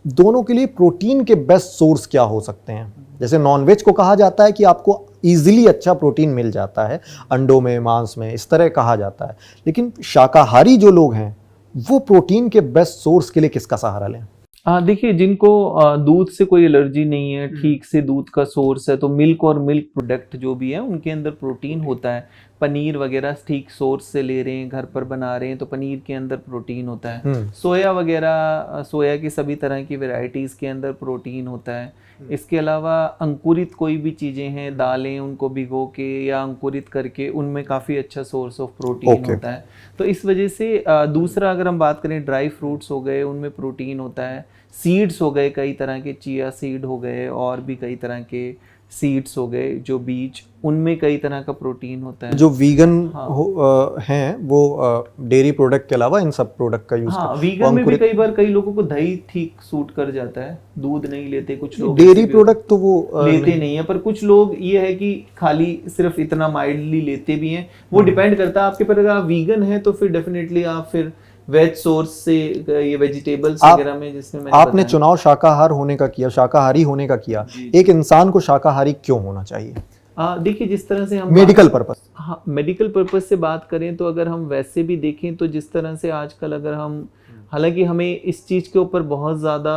Speaker 1: दोनों के लिए प्रोटीन के बेस्ट सोर्स क्या हो सकते हैं? जैसे नॉनवेज को कहा जाता है कि आपको इजीली अच्छा प्रोटीन मिल जाता है अंडों में, मांस में, इस तरह कहा जाता है, लेकिन शाकाहारी जो लोग हैं वो प्रोटीन के बेस्ट सोर्स के लिए किसका सहारा लें?
Speaker 2: देखिए, जिनको दूध से कोई एलर्जी नहीं है, ठीक से दूध का सोर्स है, तो मिल्क और मिल्क प्रोडक्ट जो भी है उनके अंदर प्रोटीन होता है। पनीर वगैरह ठीक सोर्स से ले रहे हैं, घर पर बना रहे हैं, तो पनीर के अंदर प्रोटीन होता है। सोया वगैरह, सोया की सभी तरह की वैरायटीज़ के अंदर प्रोटीन होता है। इसके अलावा अंकुरित कोई भी चीज़ें हैं, दालें, उनको भिगो के या अंकुरित करके, उनमें काफ़ी अच्छा सोर्स ऑफ प्रोटीन होता है। तो इस वजह से दूसरा अगर हम बात करें, ड्राई फ्रूट्स हो गए, उनमें प्रोटीन होता है। सीड्स हो गए, कई तरह के चिया सीड हो गए, और भी कई तरह के सीड्स हो गए, जो बीज, उनमें कई तरह का प्रोटीन होता है।
Speaker 1: जो वीगन हैं वो डेयरी प्रोडक्ट के अलावा इन सब प्रोडक्ट का यूज
Speaker 2: करते हैं। वीगन में भी कई बार कई लोगों को दही ठीक सूट कर जाता है, दूध नहीं लेते कुछ लोग,
Speaker 1: डेयरी प्रोडक्ट तो वो
Speaker 2: लेते नहीं है, पर कुछ लोग ये है कि खाली सिर्फ इतना माइल्डली लेते भी हैं। वो डिपेंड करता है आपके पर। अगर आप वीगन है तो फिर डेफिनेटली आप फिर वेज सोर्स से, ये वेजिटेबल्स वगैरह में, जिसमें मैंने
Speaker 1: आपने चुनाव शाकाहार होने का किया, शाकाहारी होने का किया, एक इंसान को शाकाहारी क्यों होना चाहिए?
Speaker 2: देखिए, जिस तरह से हम
Speaker 1: मेडिकल पर्पस,
Speaker 2: हाँ, मेडिकल पर्पस से बात करें तो अगर हम वैसे भी देखें तो जिस तरह से आजकल, अगर हम, हालांकि हमें इस चीज के ऊपर बहुत ज्यादा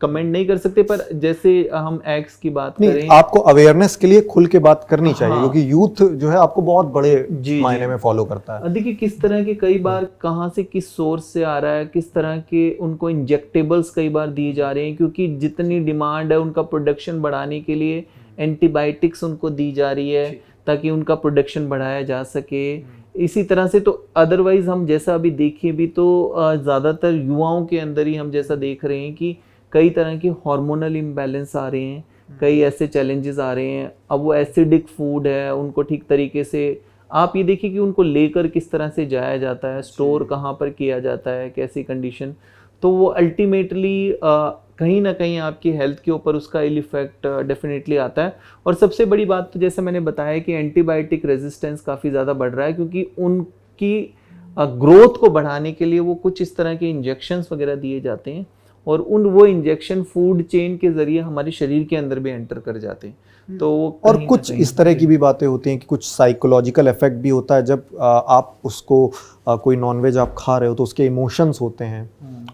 Speaker 2: कमेंट नहीं कर सकते, पर जैसे हम एग्स की बात करें,
Speaker 1: आपको अवेयरनेस के लिए खुल के बात करनी चाहिए, क्योंकि यूथ जो है आपको बहुत बड़े मायने में फॉलो करता है।
Speaker 2: देखिए, किस तरह के, कई बार कहाँ से किस सोर्स से आ रहा है, किस तरह के उनको इंजेक्टेबल्स कई बार दिए जा रहे हैं, क्योंकि जितनी डिमांड है उनका प्रोडक्शन बढ़ाने के लिए एंटीबायोटिक्स उनको दी जा रही है, ताकि उनका प्रोडक्शन बढ़ाया जा सके। इसी तरह से तो अदरवाइज हम जैसा अभी देखें भी तो ज़्यादातर युवाओं के अंदर ही हम जैसा देख रहे हैं कि कई तरह के हार्मोनल इम्बैलेंस आ रहे हैं, कई ऐसे चैलेंजेस आ रहे हैं। अब वो एसिडिक फूड है, उनको ठीक तरीके से आप ये देखिए कि उनको लेकर किस तरह से जाया जाता है, स्टोर कहाँ पर किया जाता है, कैसी कंडीशन, तो वो अल्टीमेटली कहीं ना कहीं आपकी हेल्थ के ऊपर उसका इल इफेक्ट डेफिनेटली आता है। और सबसे बड़ी बात तो जैसे मैंने बताया कि एंटीबायोटिक रेजिस्टेंस काफ़ी ज़्यादा बढ़ रहा है, क्योंकि उनकी ग्रोथ को बढ़ाने के लिए वो कुछ इस तरह के इंजेक्शंस वगैरह दिए जाते हैं, और वो इंजेक्शन फूड चेन के जरिए हमारे शरीर के अंदर भी एंटर कर जाते हैं। तो
Speaker 1: और कुछ इस तरह की भी बातें होती हैं कि कुछ साइकोलॉजिकल इफेक्ट भी होता है। जब आप उसको कोई नॉनवेज आप खा रहे हो तो उसके इमोशंस होते हैं,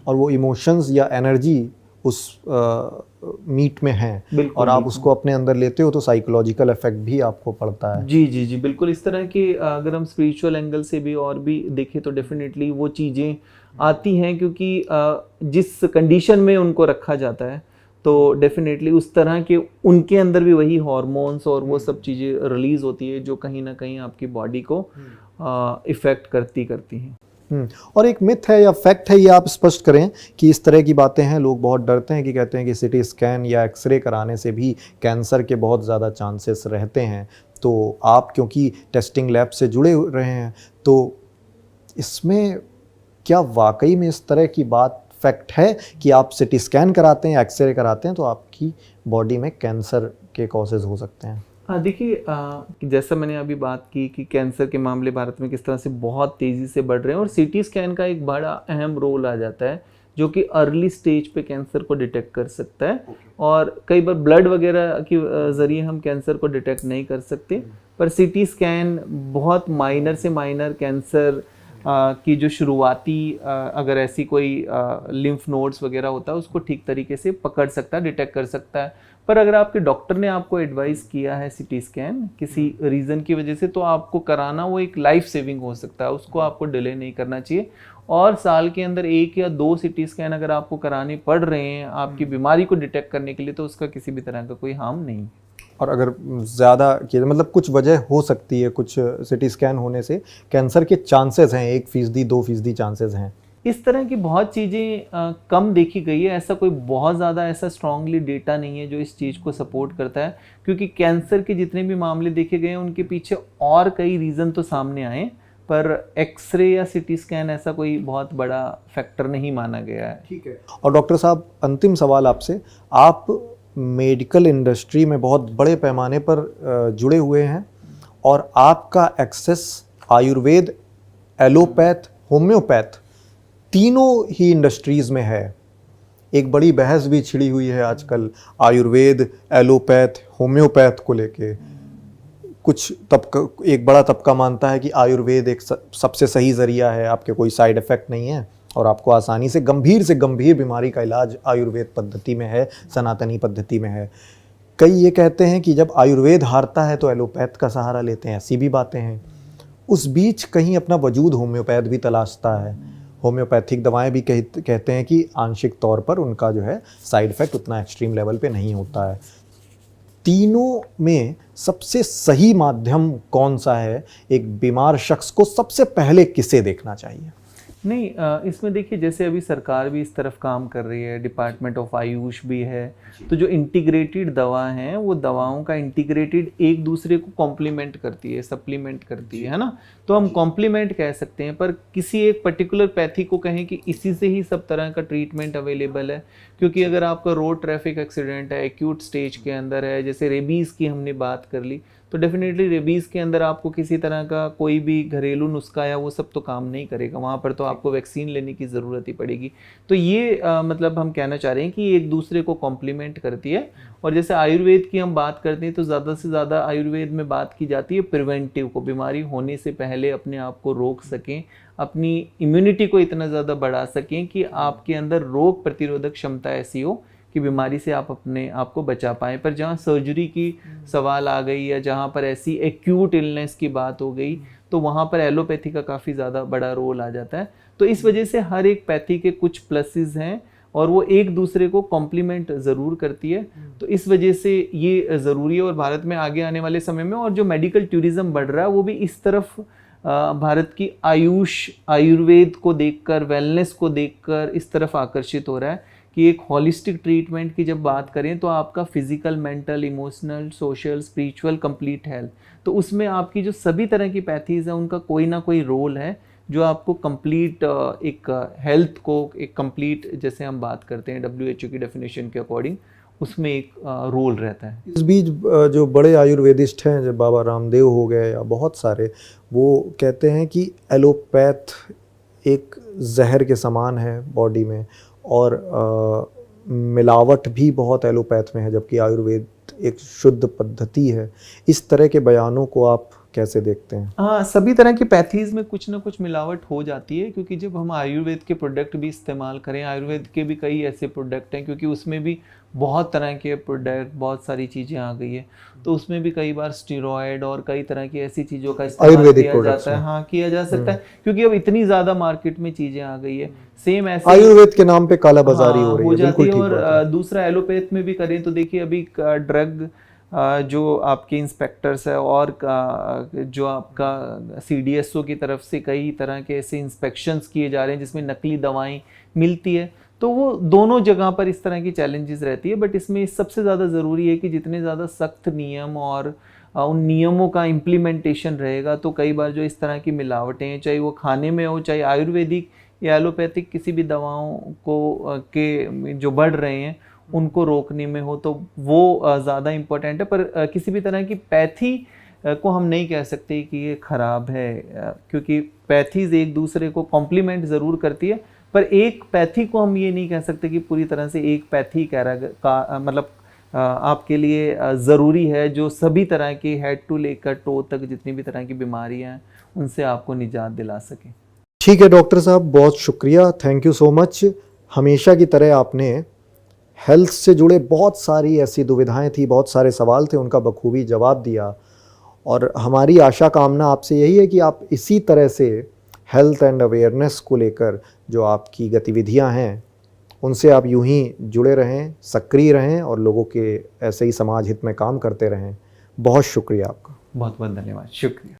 Speaker 1: और वो इमोशंस या एनर्जी उस मीट में है, और आप उसको अपने अंदर लेते हो तो साइकोलॉजिकल इफेक्ट भी आपको पड़ता है।
Speaker 2: जी जी जी, बिल्कुल। इस तरह के अगर हम स्पिरिचुअल एंगल से भी और भी देखें तो डेफिनेटली वो चीज़ें आती हैं, क्योंकि जिस कंडीशन में उनको रखा जाता है तो डेफिनेटली उस तरह के उनके अंदर भी वही हार्मोन्स और वो सब चीज़ें रिलीज होती है, जो कहीं ना कहीं आपकी बॉडी को इफेक्ट करती हैं।
Speaker 1: और एक मिथ है या फैक्ट है, ये आप स्पष्ट करें कि इस तरह की बातें हैं, लोग बहुत डरते हैं कि कहते हैं कि सिटी स्कैन या एक्सरे कराने से भी कैंसर के बहुत ज़्यादा चांसेस रहते हैं। तो आप क्योंकि टेस्टिंग लैब से जुड़े रहे हैं, तो इसमें क्या वाकई में इस तरह की बात फैक्ट है कि आप सिटी स्कैन कराते हैं, एक्सरे कराते हैं तो आपकी बॉडी में कैंसर के कॉजेज हो सकते हैं?
Speaker 2: हाँ देखिए, जैसा मैंने अभी बात की कि कैंसर के मामले भारत में किस तरह से बहुत तेज़ी से बढ़ रहे हैं और सीटी स्कैन का एक बड़ा अहम रोल आ जाता है जो कि अर्ली स्टेज पे कैंसर को डिटेक्ट कर सकता है। और कई बार ब्लड वगैरह के ज़रिए हम कैंसर को डिटेक्ट नहीं कर सकते, पर सीटी स्कैन बहुत माइनर से माइनर कैंसर की जो शुरुआती अगर ऐसी कोई लिम्फ नोड्स वगैरह होता है उसको ठीक तरीके से पकड़ सकता है, डिटेक्ट कर सकता है। पर अगर आपके डॉक्टर ने आपको एडवाइस किया है सीटी स्कैन किसी रीज़न की वजह से, तो आपको कराना वो एक लाइफ सेविंग हो सकता है, उसको आपको डिले नहीं करना चाहिए। और साल के अंदर 1 या 2 सीटी स्कैन अगर आपको कराने पड़ रहे हैं आपकी बीमारी को डिटेक्ट करने के लिए, तो उसका किसी भी तरह का कोई हार्म नहीं।
Speaker 1: और अगर ज़्यादा किया मतलब कुछ वजह हो सकती है, कुछ सिटी स्कैन होने से कैंसर के चांसेस हैं, 1%, 2% चांसेस हैं?
Speaker 2: इस तरह की बहुत चीज़ें कम देखी गई है, ऐसा कोई बहुत ज़्यादा ऐसा स्ट्रांगली डेटा नहीं है जो इस चीज़ को सपोर्ट करता है, क्योंकि कैंसर के जितने भी मामले देखे गए हैं उनके पीछे और कई रीज़न तो सामने आए, पर एक्सरे या सीटी स्कैन ऐसा कोई बहुत बड़ा फैक्टर नहीं माना गया है।
Speaker 1: ठीक है। और डॉक्टर साहब, अंतिम सवाल आपसे, आप मेडिकल इंडस्ट्री में बहुत बड़े पैमाने पर जुड़े हुए हैं और आपका एक्सेस आयुर्वेद, एलोपैथ, होम्योपैथ तीनों ही इंडस्ट्रीज़ में है। एक बड़ी बहस भी छिड़ी हुई है आजकल आयुर्वेद, एलोपैथ, होम्योपैथ को लेके। कुछ तबका, एक बड़ा तबका मानता है कि आयुर्वेद एक सबसे सही ज़रिया है, आपके कोई साइड इफ़ेक्ट नहीं है और आपको आसानी से गंभीर बीमारी का इलाज आयुर्वेद पद्धति में है, सनातनी पद्धति में है। कई ये कहते हैं कि जब आयुर्वेद हारता है तो एलोपैथ का सहारा लेते हैं, ऐसी भी बातें हैं। उस बीच कहीं अपना वजूद होम्योपैथ भी तलाशता है। होम्योपैथिक दवाएं भी कहते हैं कि आंशिक तौर पर उनका जो है साइड इफ़ेक्ट उतना एक्सट्रीम लेवल पे नहीं होता है। तीनों में सबसे सही माध्यम कौन सा है? एक बीमार शख्स को सबसे पहले किसे देखना चाहिए?
Speaker 2: नहीं, इसमें देखिए जैसे अभी सरकार भी इस तरफ काम कर रही है, डिपार्टमेंट ऑफ आयुष भी है, तो जो इंटीग्रेटेड दवा हैं वो दवाओं का इंटीग्रेटेड एक दूसरे को कॉम्प्लीमेंट करती है, सप्लीमेंट करती है ना, तो हम कॉम्प्लीमेंट कह सकते हैं। पर किसी एक पर्टिकुलर पैथी को कहें कि इसी से ही सब तरह का ट्रीटमेंट अवेलेबल है, क्योंकि अगर आपका रोड ट्रैफिक एक्सीडेंट है, एक्यूट स्टेज के अंदर है, जैसे रेबीज़ की हमने बात कर ली, तो डेफिनेटली रेबीज़ के अंदर आपको किसी तरह का कोई भी घरेलू नुस्खा या वो सब तो काम नहीं करेगा, वहाँ पर तो आपको वैक्सीन लेने की ज़रूरत ही पड़ेगी। तो ये मतलब हम कहना चाह रहे हैं कि एक दूसरे को कॉम्प्लीमेंट करती है। और जैसे आयुर्वेद की हम बात करते हैं तो ज़्यादा से ज़्यादा आयुर्वेद में बात की जाती है प्रिवेंटिव को, बीमारी होने से पहले अपने आप को रोक सकें, अपनी इम्यूनिटी को इतना ज़्यादा बढ़ा सकें कि आपके अंदर रोग प्रतिरोधक क्षमता ऐसी हो कि बीमारी से आप अपने आप को बचा पाएँ। पर जहाँ सर्जरी की सवाल आ गई या जहाँ पर ऐसी एक्यूट इलनेस की बात हो गई, तो वहाँ पर एलोपैथी का काफ़ी ज़्यादा बड़ा रोल आ जाता है। तो इस वजह से हर एक पैथी के कुछ प्लसेस हैं और वो एक दूसरे को कॉम्प्लीमेंट ज़रूर करती है, तो इस वजह से ये ज़रूरी है। और भारत में आगे आने वाले समय में और जो मेडिकल टूरिज़्म बढ़ रहा है वो भी इस तरफ भारत की आयुर्वेद को देखकर, वेलनेस को देखकर इस तरफ आकर्षित हो रहा है कि एक हॉलिस्टिक ट्रीटमेंट की जब बात करें तो आपका physical, mental, emotional, social, spiritual complete health, तो उसमें आपकी जो सभी तरह की पैथीज़ हैं उनका कोई ना कोई रोल है जो आपको कंप्लीट एक हेल्थ को एक कंप्लीट, जैसे हम बात करते हैं WHO की डेफिनेशन के अकॉर्डिंग, उसमें एक रोल रहता है।
Speaker 1: इस बीच जो बड़े आयुर्वेदिस्ट हैं, जब बाबा रामदेव हो गए या बहुत सारे, वो कहते हैं कि एलोपैथ एक जहर के समान है बॉडी में और मिलावट भी बहुत एलोपैथ में है, जबकि आयुर्वेद एक शुद्ध पद्धति है। इस तरह के बयानों को आप कैसे देखते हैं?
Speaker 2: हाँ, सभी तरह की पैथीज़ में कुछ ना कुछ मिलावट हो जाती है, क्योंकि जब हम आयुर्वेद के प्रोडक्ट भी इस्तेमाल करें, आयुर्वेद के भी कई ऐसे प्रोडक्ट हैं, क्योंकि उसमें भी बहुत तरह के प्रोडक्ट, बहुत सारी चीज़ें आ गई है, तो उसमें भी कई बार स्टीरॉयड और कई तरह की ऐसी चीज़ों का इस्तेमाल किया जाता है। हाँ, किया जा सकता है, क्योंकि अब इतनी ज़्यादा मार्केट में चीज़ें आ गई है। सेम ऐसे
Speaker 1: आयुर्वेद के नाम पे काला बाजारी हो रही है,
Speaker 2: जाती
Speaker 1: बिल्कुल
Speaker 2: है।
Speaker 1: ठीक
Speaker 2: और
Speaker 1: बात है।
Speaker 2: दूसरा एलोपैथ में भी करें तो देखिए अभी ड्रग जो आपके इंस्पेक्टर्स है और जो आपका CDSO की तरफ से कई तरह के ऐसे इंस्पेक्शंस किए जा रहे हैं जिसमें नकली दवाएं मिलती है, तो वो दोनों जगह पर इस तरह की चैलेंजेस रहती है। बट इसमें सबसे ज़्यादा ज़रूरी है कि जितने ज़्यादा सख्त नियम और उन नियमों का इम्प्लीमेंटेशन रहेगा, तो कई बार जो इस तरह की मिलावटें, चाहे वो खाने में हो, चाहे आयुर्वेदिक या एलोपैथिक किसी भी दवाओं को के जो बढ़ रहे हैं उनको रोकने में हो, तो वो ज़्यादा इम्पोर्टेंट है। पर किसी भी तरह की पैथी को हम नहीं कह सकते कि ये खराब है, क्योंकि पैथीज एक दूसरे को कॉम्प्लीमेंट ज़रूर करती है, पर एक पैथी को हम ये नहीं कह सकते कि पूरी तरह से एक पैथी मतलब आपके लिए ज़रूरी है जो सभी तरह की हेड टू लेकर टो तक जितनी भी तरह की बीमारियां हैं उनसे आपको निजात दिला सके।
Speaker 1: ठीक है डॉक्टर साहब, बहुत शुक्रिया, थैंक यू सो मच। हमेशा की तरह आपने हेल्थ से जुड़े बहुत सारी ऐसी दुविधाएं थी, बहुत सारे सवाल थे, उनका बखूबी जवाब दिया। और हमारी आशा कामना आपसे यही है कि आप इसी तरह से हेल्थ एंड अवेयरनेस को लेकर जो आपकी गतिविधियां हैं उनसे आप यूं ही जुड़े रहें, सक्रिय रहें और लोगों के ऐसे ही समाज हित में काम करते रहें। बहुत शुक्रिया आपका।
Speaker 2: बहुत बहुत धन्यवाद, शुक्रिया।